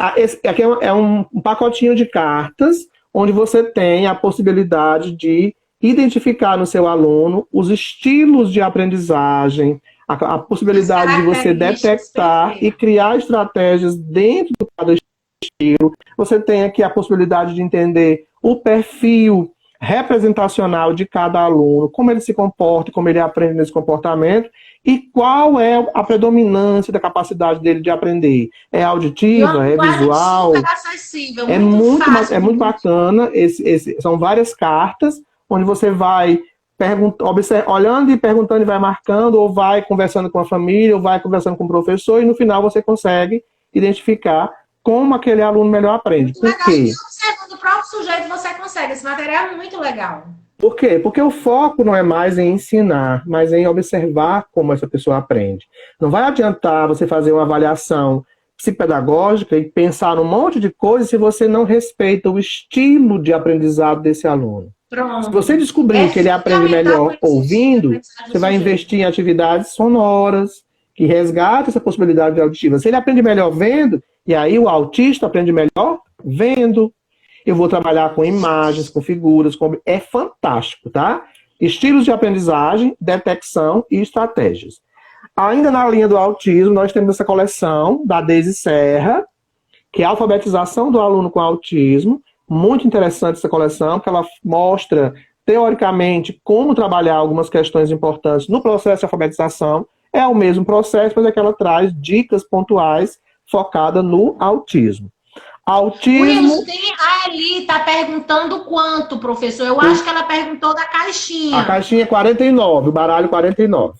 Aqui é um pacotinho de cartas, onde você tem a possibilidade de identificar no seu aluno os estilos de aprendizagem, a possibilidade de você detectar e criar estratégias dentro de cada estilo. Você tem aqui a possibilidade de entender o perfil representacional de cada aluno, como ele se comporta, como ele aprende nesse comportamento e qual é a predominância da capacidade dele de aprender. É auditiva, é visual? Acessível, é muito bacana. São várias cartas onde você vai olhando e perguntando e vai marcando, ou vai conversando com a família, ou vai conversando com o professor, e no final você consegue identificar como aquele aluno melhor aprende. Por quê? Observando o próprio sujeito, você consegue. Esse material é muito legal. Por quê? Porque o foco não é mais em ensinar, mas em observar como essa pessoa aprende. Não vai adiantar você fazer uma avaliação psicopedagógica e pensar num monte de coisas se você não respeita o estilo de aprendizado desse aluno. Pronto. Se você descobrir que ele aprende melhor ouvindo, você vai investir em atividades sonoras, que resgatam essa possibilidade auditiva. Se ele aprende melhor vendo, e aí o autista aprende melhor vendo. eu vou trabalhar com imagens, com figuras, é fantástico, tá? Estilos de aprendizagem, detecção e estratégias. Ainda na linha do autismo, nós temos essa coleção da Deise Serra, que é a alfabetização do aluno com autismo. Muito interessante essa coleção, porque ela mostra, teoricamente, como trabalhar algumas questões importantes no processo de alfabetização. É o mesmo processo, mas é que ela traz dicas pontuais focadas no autismo. Autismo... Wilson, a Eli está perguntando quanto, professor? Eu acho que ela perguntou da caixinha. A caixinha é 49, o baralho 49.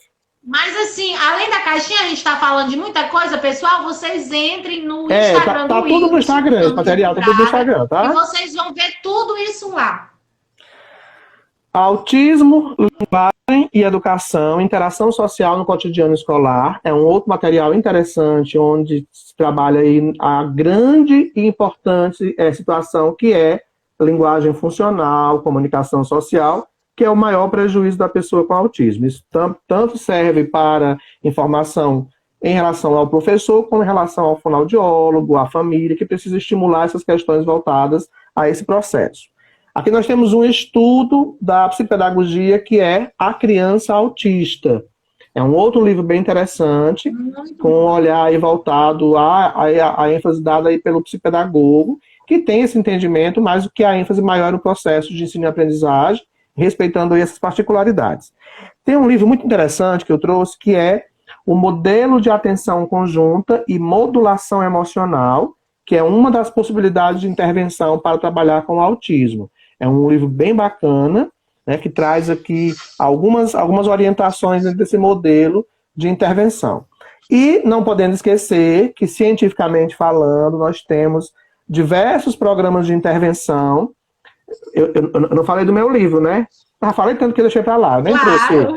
Mas assim, além da caixinha, a gente está falando de muita coisa, pessoal, vocês entrem no Instagram tá do tudo no Instagram, esse material tá tudo no Instagram, tá? E vocês vão ver tudo isso lá. Autismo, linguagem e educação, interação social no cotidiano escolar, é um outro material interessante, onde se trabalha aí a grande e importante situação que é linguagem funcional, comunicação social, que é o maior prejuízo da pessoa com autismo. Isso tanto serve para informação em relação ao professor, como em relação ao fonoaudiólogo, à família, que precisa estimular essas questões voltadas a esse processo. Aqui nós temos um estudo da psicopedagogia, que é A Criança Autista. É um outro livro bem interessante, com um olhar aí voltado à ênfase dada aí pelo psicopedagogo, que tem esse entendimento, mas o que a ênfase maior no processo de ensino e aprendizagem, respeitando aí essas particularidades. Tem um livro muito interessante que eu trouxe, que é o Modelo de Atenção Conjunta e Modulação Emocional, que é uma das possibilidades de intervenção para trabalhar com o autismo. É um livro bem bacana, né, que traz aqui algumas orientações desse modelo de intervenção. E não podendo esquecer que, cientificamente falando, nós temos diversos programas de intervenção. Eu não falei do meu livro, né? Ah, falei tanto que eu deixei para lá, nem trouxe.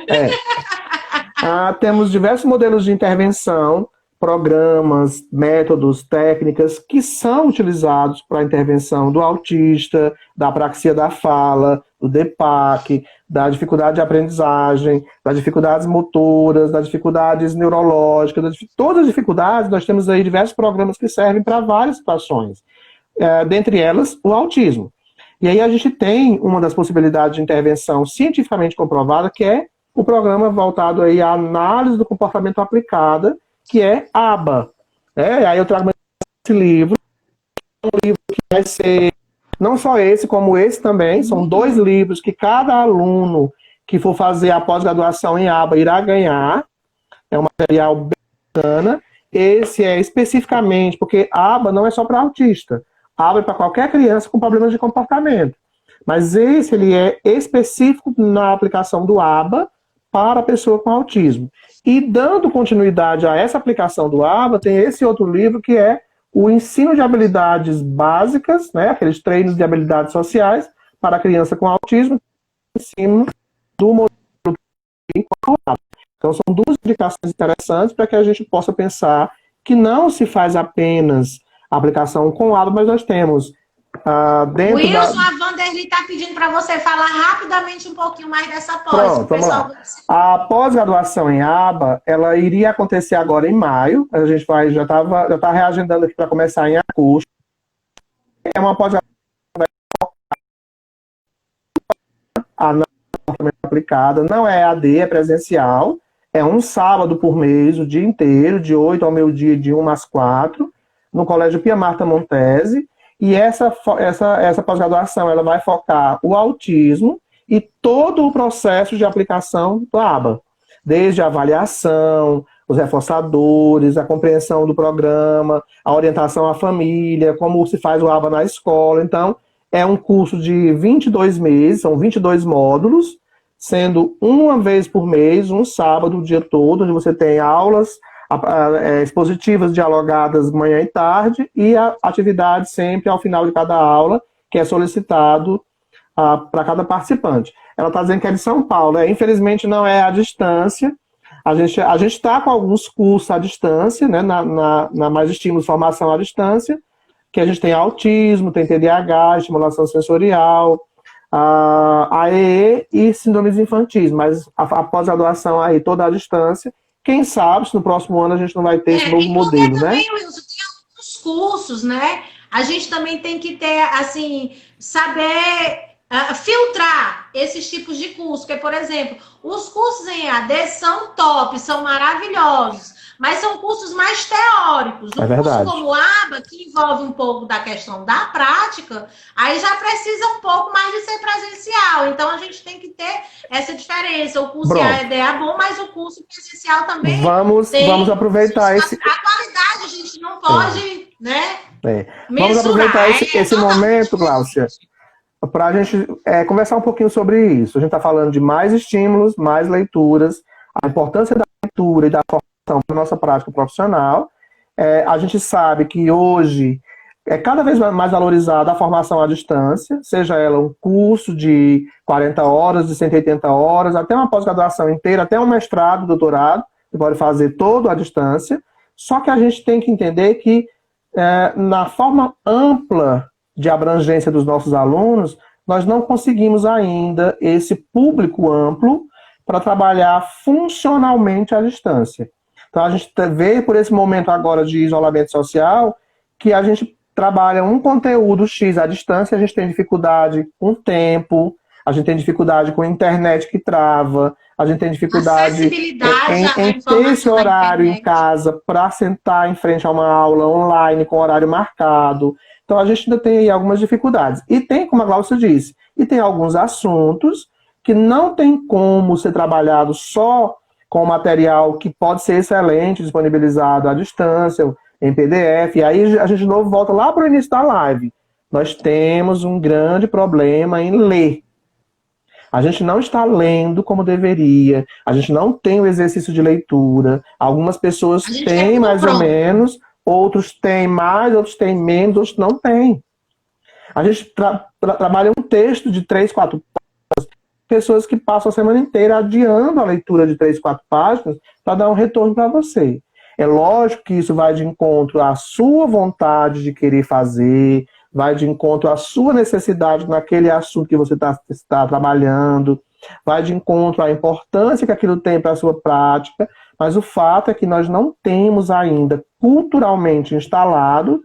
Temos diversos modelos de intervenção, programas, métodos, técnicas que são utilizados para a intervenção do autista, da apraxia da fala, do DEPAC, da dificuldade de aprendizagem, das dificuldades motoras, das dificuldades neurológicas, todas as dificuldades. Nós temos aí diversos programas que servem para várias situações, dentre elas o autismo. E aí a gente tem uma das possibilidades de intervenção cientificamente comprovada, que é o programa voltado aí à análise do comportamento aplicada, que é ABA. Aí eu trago esse livro, um livro que vai ser, não só esse, como esse também, são 2 livros que cada aluno que for fazer a pós-graduação em ABA irá ganhar. É um material bem bacana. Esse é especificamente, porque ABA não é só para autista, ABA é para qualquer criança com problemas de comportamento. Mas esse ele é específico na aplicação do ABA para a pessoa com autismo. E dando continuidade a essa aplicação do ABA, tem esse outro livro que é o ensino de habilidades básicas, né, aqueles treinos de habilidades sociais para a criança com autismo, em cima do modelo incorporado. Então são 2 indicações interessantes para que a gente possa pensar que não se faz apenas a aplicação com o ABA, mas nós temos dentro Wilson, a Vanderly está pedindo para você falar rapidamente um pouquinho mais dessa pós. Pronto, vamos lá. A pós-graduação em ABA, ela iria acontecer agora em maio. A gente já tá reagendando aqui para começar em agosto. É uma pós-graduação aplicada, não é AD, é presencial. É um sábado por mês, o dia inteiro, de 8 ao meio-dia, de 1 às 4, no Colégio Pia Marta Montese. E essa pós-graduação ela vai focar o autismo e todo o processo de aplicação do ABA, desde a avaliação, os reforçadores, a compreensão do programa, a orientação à família, como se faz o ABA na escola. Então, é um curso de 22 meses, são 22 módulos, sendo uma vez por mês, um sábado, o dia todo, onde você tem aulas expositivas dialogadas manhã e tarde, e a atividade sempre ao final de cada aula, que é solicitado para cada participante. Ela está dizendo que é de São Paulo, infelizmente não é à distância. A gente está com alguns cursos à distância, né, na Mais Estímulos Formação à Distância, que a gente tem autismo, tem TDAH, estimulação sensorial, AEE e síndromes infantis, mas a pós-graduação aí toda à distância. Quem sabe se no próximo ano a gente não vai ter esse novo modelo, também, né? Wilson, tem alguns cursos, né? a gente também tem que ter, assim, saber filtrar esses tipos de cursos. Porque, por exemplo, os cursos em EAD são top, são maravilhosos, mas são cursos mais teóricos. Um curso como o ABA, que envolve um pouco da questão da prática, aí já precisa um pouco mais de ser presencial. Então, a gente tem que ter essa diferença. O curso em EAD é bom, mas o curso presencial também Vamos aproveitar esse... A qualidade a gente não pode, né? Vamos aproveitar esse momento, Gláucia, para a gente conversar um pouquinho sobre isso. A gente está falando de mais estímulos, mais leituras, a importância da leitura e da formação para a nossa prática profissional. A gente sabe que hoje é cada vez mais valorizada a formação à distância, seja ela um curso de 40 horas, de 180 horas, até uma pós-graduação inteira, até um mestrado, doutorado, que pode fazer todo à distância. Só que a gente tem que entender que na forma ampla de abrangência dos nossos alunos, nós não conseguimos ainda esse público amplo para trabalhar funcionalmente à distância. Então, a gente vê por esse momento agora de isolamento social que a gente trabalha um conteúdo X à distância, a gente tem dificuldade com o tempo, a gente tem dificuldade com a internet que trava, a gente tem dificuldade em ter esse horário em casa para sentar em frente a uma aula online com horário marcado. Então, a gente ainda tem aí algumas dificuldades. E tem, como a Gláucia disse, e tem alguns assuntos que não tem como ser trabalhado só com material que pode ser excelente, disponibilizado à distância, em PDF. E aí a gente de novo volta lá para o início da live. Nós temos um grande problema em ler. A gente não está lendo como deveria, a gente não tem o exercício de leitura. Algumas pessoas têm mais ou menos, outros têm mais, outros têm menos, outros não têm. A gente trabalha um texto de 3, 4 páginas, pessoas que passam a semana inteira adiando a leitura de 3, 4 páginas para dar um retorno para você. É lógico que isso vai de encontro à sua vontade de querer fazer, vai de encontro à sua necessidade naquele assunto que você está trabalhando, vai de encontro à importância que aquilo tem para a sua prática, mas o fato é que nós não temos ainda culturalmente instalado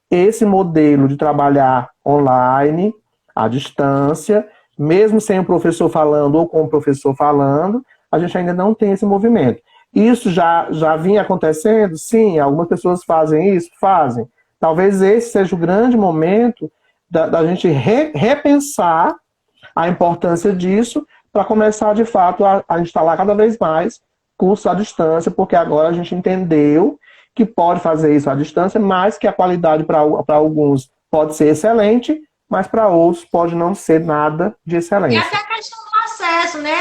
esse modelo de trabalhar online, à distância, mesmo sem o professor falando ou com o professor falando, a gente ainda não tem esse movimento. Isso já vinha acontecendo? Sim, algumas pessoas fazem isso? Fazem. Talvez esse seja o grande momento da gente repensar a importância disso para começar, de fato, a instalar cada vez mais cursos à distância, porque agora a gente entendeu que pode fazer isso à distância, mas que a qualidade para alguns pode ser excelente, mas para outros pode não ser nada de excelente. E até a questão do acesso, né?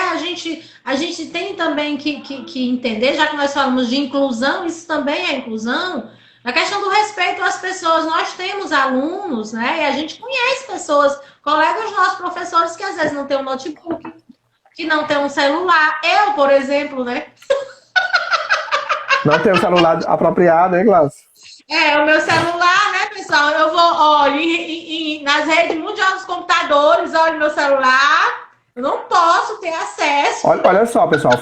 A gente tem também que entender, já que nós falamos de inclusão, isso também é inclusão, a questão do respeito às pessoas. Nós temos alunos, né? E a gente conhece pessoas, colegas nossos, professores, que às vezes não tem um notebook, que não tem um celular. Eu, por exemplo, né? Não tem um celular apropriado, hein, Glaucio? O meu celular, né, pessoal? Eu vou, nas redes mundiais dos computadores, olha meu celular. Eu não posso ter acesso. Olha só, pessoal,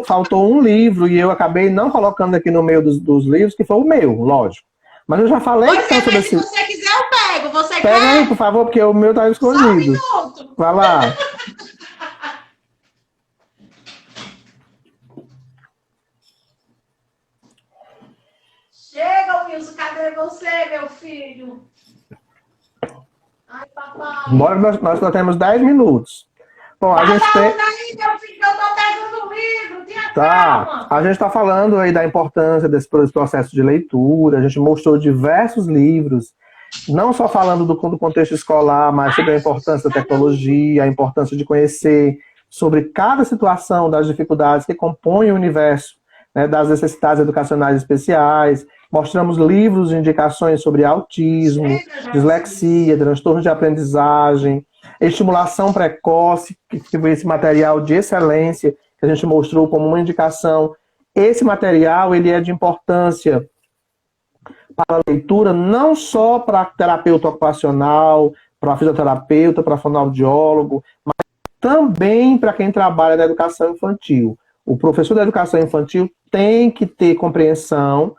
faltou um livro e eu acabei não colocando aqui no meio dos livros, que foi o meu, lógico. Mas eu já falei sobre esse... Se você quiser, eu pego. Você Pega quer? aí, por favor, porque o meu tá escondido. Só um minuto. Vai lá. Chega, Wilson, cadê você, meu filho? Ai, papai. Bora, nós só temos 10 minutos. Bom, a gente tem... aí, meu filho, que eu tô pegando o livro. Tenha Tá. calma. A gente está falando aí da importância desse processo de leitura. A gente mostrou diversos livros, não só falando do contexto escolar, mas sobre a importância da tecnologia, a importância de conhecer sobre cada situação das dificuldades que compõem o universo, né, das necessidades educacionais especiais. Mostramos livros de indicações sobre autismo, dislexia, transtorno de aprendizagem, estimulação precoce, que foi esse material de excelência que a gente mostrou como uma indicação. Esse material ele é de importância para a leitura, não só para terapeuta ocupacional, para fisioterapeuta, para fonoaudiólogo, mas também para quem trabalha na educação infantil. O professor da educação infantil tem que ter compreensão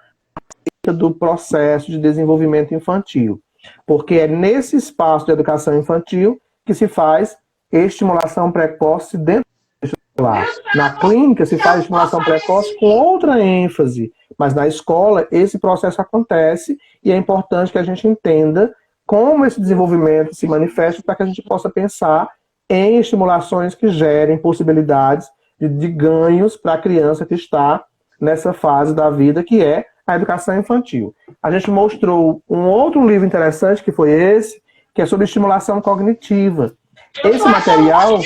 do processo de desenvolvimento infantil. Porque é nesse espaço de educação infantil que se faz estimulação precoce dentro do escolar. Na clínica se faz estimulação precoce com outra ênfase, mas na escola esse processo acontece e é importante que a gente entenda como esse desenvolvimento se manifesta para que a gente possa pensar em estimulações que gerem possibilidades de ganhos para a criança que está nessa fase da vida, que é a educação infantil. A gente mostrou um outro livro interessante, que foi esse, que é sobre estimulação cognitiva. Esse material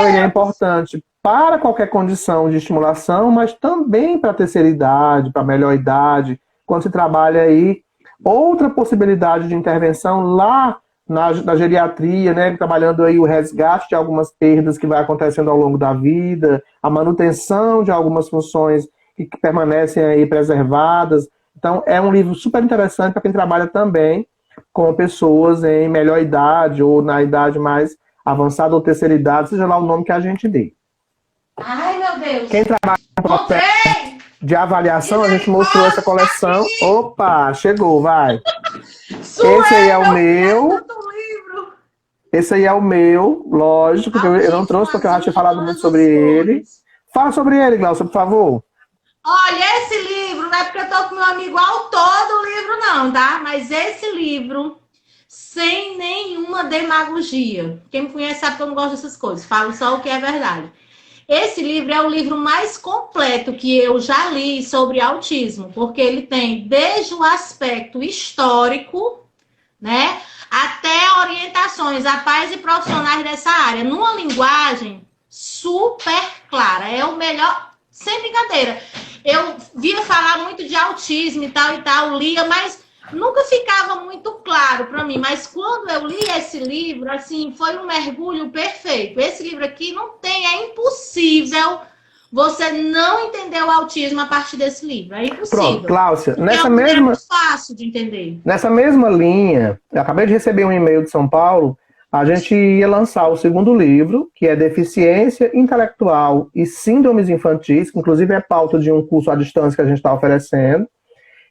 ele é importante para qualquer condição de estimulação, mas também para a terceira idade, para a melhor idade, quando se trabalha aí outra possibilidade de intervenção lá na geriatria, né, trabalhando aí o resgate de algumas perdas que vai acontecendo ao longo da vida, a manutenção de algumas funções que permanecem aí preservadas. Então, é um livro super interessante para quem trabalha também com pessoas em melhor idade ou na idade mais avançada ou terceira idade, seja lá o nome que a gente dê. Ai, meu Deus! Quem trabalha com processo de avaliação, a gente mostrou essa coleção. Opa, chegou, vai. Esse aí é o meu. Esse aí é o meu, lógico, que eu não trouxe porque eu já tinha falado muito sobre ele. Fala sobre ele, Glaucia, por favor. Olha, esse livro, não é porque eu tô com meu amigo autor do livro, não, tá? Mas esse livro, sem nenhuma demagogia. Quem me conhece sabe que eu não gosto dessas coisas. Falo só o que é verdade. Esse livro é o livro mais completo que eu já li sobre autismo, porque ele tem desde o aspecto histórico, né, até orientações a pais e profissionais dessa área, numa linguagem super clara. É o melhor, sem brincadeira. Eu via falar muito de autismo e tal, lia, mas nunca ficava muito claro para mim. Mas quando eu li esse livro, assim, foi um mergulho perfeito. Esse livro aqui não tem, é impossível você não entender o autismo a partir desse livro. É impossível. Pronto, Glaucia, nessa mesma... É muito fácil de entender. Nessa mesma linha, eu acabei de receber um e-mail de São Paulo, a gente ia lançar o segundo livro, que é Deficiência Intelectual e Síndromes Infantis, que inclusive é pauta de um curso à distância que a gente está oferecendo.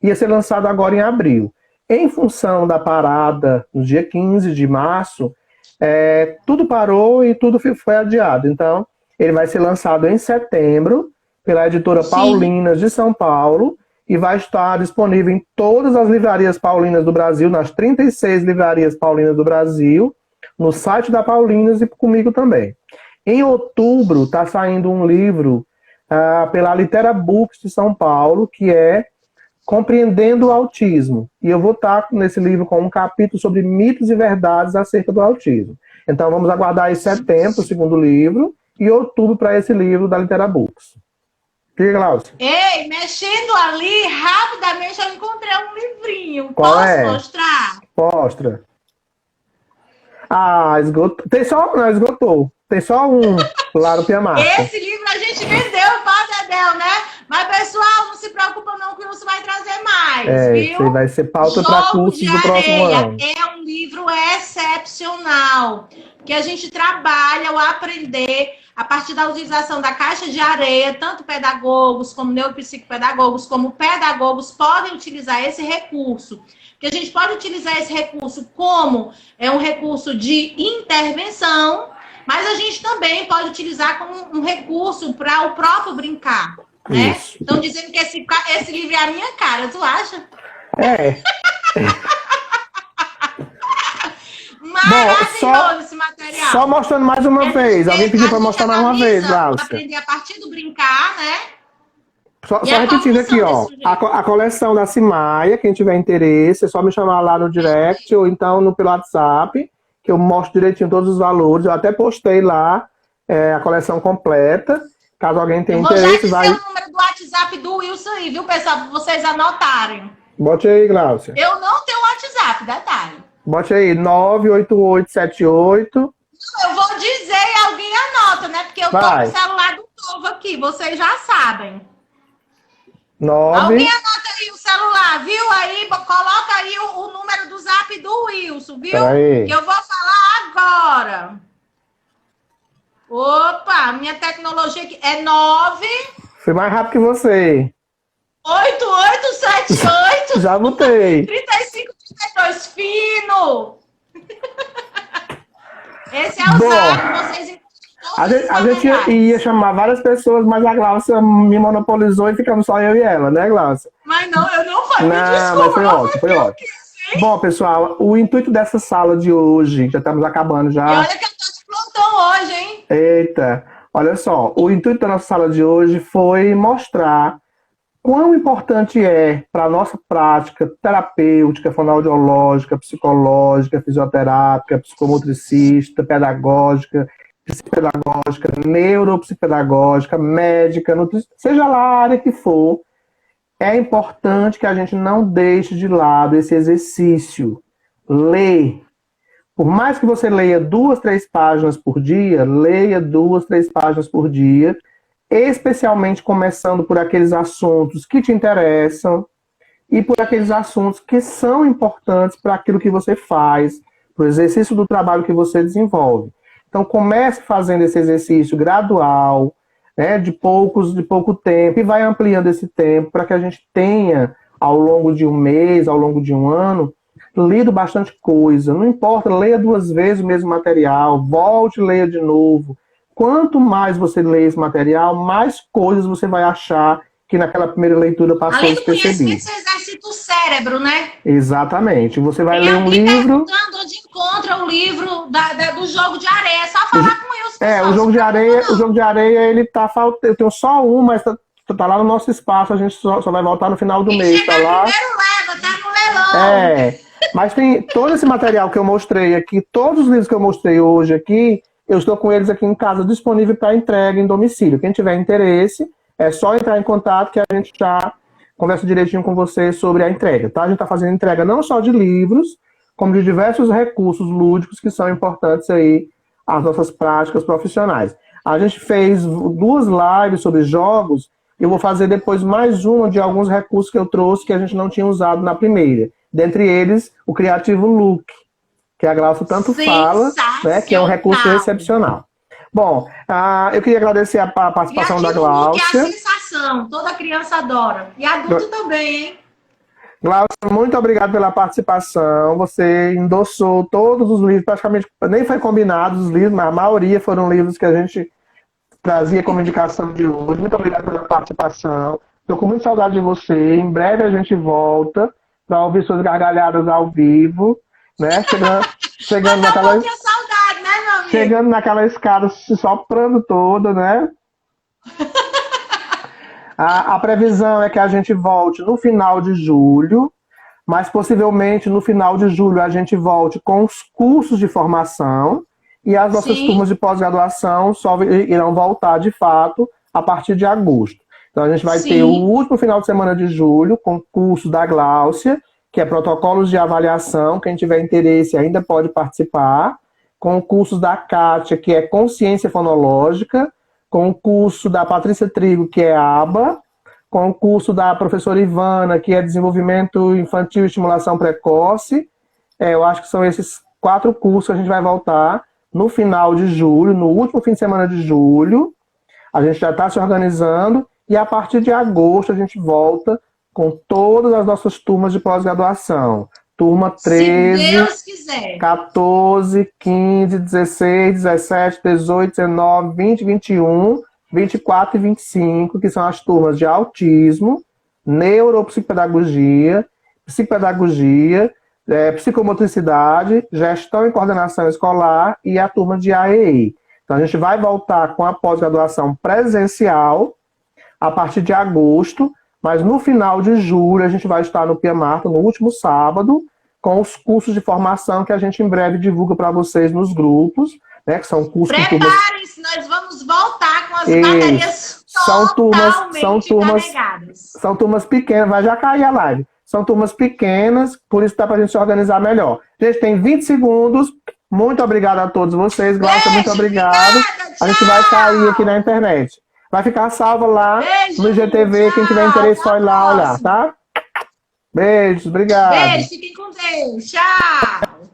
Ia ser lançado agora em abril. Em função da parada, no dia 15 de março, tudo parou e tudo foi adiado. Então, ele vai ser lançado em setembro, pela editora Paulinas de São Paulo, e vai estar disponível em todas as livrarias paulinas do Brasil, nas 36 livrarias paulinas do Brasil, no site da Paulinas e comigo também. Em outubro, está saindo um livro pela Litera Books de São Paulo, que é Compreendendo o Autismo. E eu vou estar nesse livro com um capítulo sobre mitos e verdades acerca do autismo. Então vamos aguardar aí setembro, o segundo livro, e outubro para esse livro da Litera Books. Diga, Glaucia. Ei, mexendo ali, rapidamente eu encontrei um livrinho. Qual Posso mostrar? Mostra. Ah, esgotou. Não, esgotou. Tem só um lá no Piamata. Esse livro a gente vendeu para Dedéu, né? Mas, pessoal, não se preocupa não que o Wilson vai trazer mais, viu? Isso vai ser pauta para cursos do próximo ano. É um livro excepcional, que a gente trabalha o aprender a partir da utilização da caixa de areia. Tanto pedagogos, como neuropsicopedagogos, como pedagogos podem utilizar esse recurso. Que a gente pode utilizar esse recurso como um recurso de intervenção, mas a gente também pode utilizar como um recurso para o próprio brincar, né? Estão dizendo que esse livro é a minha cara, tu acha? Maravilhoso esse material. Só mostrando mais uma vez. Alguém pediu para mostrar mais uma vez, Glaucia. Aprender a partir do brincar, né? Só repetindo aqui, ó. A coleção da Simaia, quem tiver interesse, é só me chamar lá no direct ou então pelo WhatsApp, que eu mostro direitinho todos os valores. Eu até postei lá a coleção completa. Caso alguém tenha interesse, vai... Eu vou já dizer o número do WhatsApp do Wilson aí, viu, pessoal? Para vocês anotarem. Bote aí, Glaucia. Eu não tenho WhatsApp, detalhe. Bote aí, 98878. Eu vou dizer e alguém anota, né? Porque eu tô com o celular do povo aqui, vocês já sabem. 9... Alguém anota aí o celular, viu? Aí, coloca aí o número do zap do Wilson, viu? Que eu vou falar agora. Opa, minha tecnologia aqui é 9... Fui mais rápido que você. 8878... Já botei. 35 fino! Esse é o Bom, Zap, vocês encontram A todos os gente, a gente materiais. ia chamar várias pessoas, mas a Glaucia me monopolizou e ficamos só eu e ela, né, Glaucia? Mas não, eu não falei, me Não, mas desculpa, foi não ótimo, foi foi que eu ótimo. quis, hein? Bom, pessoal, o intuito dessa sala de hoje, já estamos acabando E já. olha que eu tô de plantão hoje, hein? Eita, olha só, o intuito da nossa sala de hoje foi mostrar quão importante é para a nossa prática terapêutica, fonoaudiológica, psicológica, fisioterápica, psicomotricista, pedagógica, psicopedagógica, neuropsicopedagógica, médica, seja lá a área que for, é importante que a gente não deixe de lado esse exercício. Ler. Por mais que você leia 2, 3 páginas por dia, leia 2, 3 páginas por dia, especialmente começando por aqueles assuntos que te interessam e por aqueles assuntos que são importantes para aquilo que você faz, para o exercício do trabalho que você desenvolve. Então, comece fazendo esse exercício gradual, né, de pouco tempo, e vai ampliando esse tempo para que a gente tenha, ao longo de um mês, ao longo de um ano, lido bastante coisa. Não importa, leia 2 vezes o mesmo material, volte e leia de novo. Quanto mais você lê esse material, mais coisas você vai achar que naquela primeira leitura passou Além do despercebido. conhecimento, você exercita o cérebro, né? Exatamente. Você vai Tem ler um alguém livro. perguntando onde encontra o livro do jogo de areia. É só falar com eles, pessoal. O jogo não de se areia, preocupa, o jogo de areia, ele tá faltando. Eu tenho só um, mas tá lá no nosso espaço. A gente só vai voltar no final do Quem mês, tá chegar lá. primeiro leva, tá no leilão. É. Mas tem todo esse material que eu mostrei aqui, todos os livros que eu mostrei hoje aqui, eu estou com eles aqui em casa disponível para entrega em domicílio. Quem tiver interesse, é só entrar em contato que a gente já conversa direitinho com você sobre a entrega, tá? A gente está fazendo entrega não só de livros, como de diversos recursos lúdicos que são importantes aí às nossas práticas profissionais. A gente fez 2 lives sobre jogos, eu vou fazer depois mais uma de alguns recursos que eu trouxe que a gente não tinha usado na primeira. Dentre eles, o Criativo Look, que a Glaucia tanto fala, né, que é um recurso excepcional. Bom, eu queria agradecer a participação da Glaucia. Que é a sensação, toda criança adora. E adulto também, hein? Glaucia, muito obrigado pela participação. Você endossou todos os livros, praticamente nem foi combinado os livros, mas a maioria foram livros que a gente trazia como indicação de hoje. Muito obrigado pela participação. Estou com muita saudade de você. Em breve a gente volta para ouvir suas gargalhadas ao vivo, né? Chegando naquela... saudade, né, meu amigo? Chegando naquela escada, se soprando toda, né? A previsão é que a gente volte no final de julho, mas possivelmente no final de julho a gente volte com os cursos de formação e as nossas turmas de pós-graduação só irão voltar de fato a partir de agosto. Então a gente vai ter o último final de semana de julho com o curso da Glaucia, que é protocolos de avaliação. Quem tiver interesse ainda pode participar, com o curso da Kátia, que é consciência fonológica, com o curso da Patrícia Trigo, que é ABA, com o curso da professora Ivana, que é desenvolvimento infantil e estimulação precoce. Eu acho que são esses 4 cursos que a gente vai voltar no final de julho, no último fim de semana de julho. A gente já está se organizando e a partir de agosto a gente volta com todas as nossas turmas de pós-graduação. Turma 13, se Deus quiser. 14, 15, 16, 17, 18, 19, 20, 21, 24 e 25, que são as turmas de autismo, neuropsicopedagogia, psicopedagogia, psicomotricidade, gestão e coordenação escolar e a turma de AEI. Então a gente vai voltar com a pós-graduação presencial a partir de agosto, mas no final de julho a gente vai estar no Pia Marta, no último sábado, com os cursos de formação que a gente em breve divulga para vocês nos grupos, né, que são cursos... Preparem-se, nós vamos voltar com as matérias totalmente carregadas. São turmas pequenas, vai já cair a live. São turmas pequenas, por isso dá para a gente se organizar melhor. Gente, tem 20 segundos. Muito obrigado a todos vocês. Glaucia, muito obrigado. A gente vai sair aqui na internet. Vai ficar salva lá no IGTV. Quem tiver interesse, só ir lá olhar, tá? Beijos, obrigado. Beijo, fiquem com Deus. Tchau.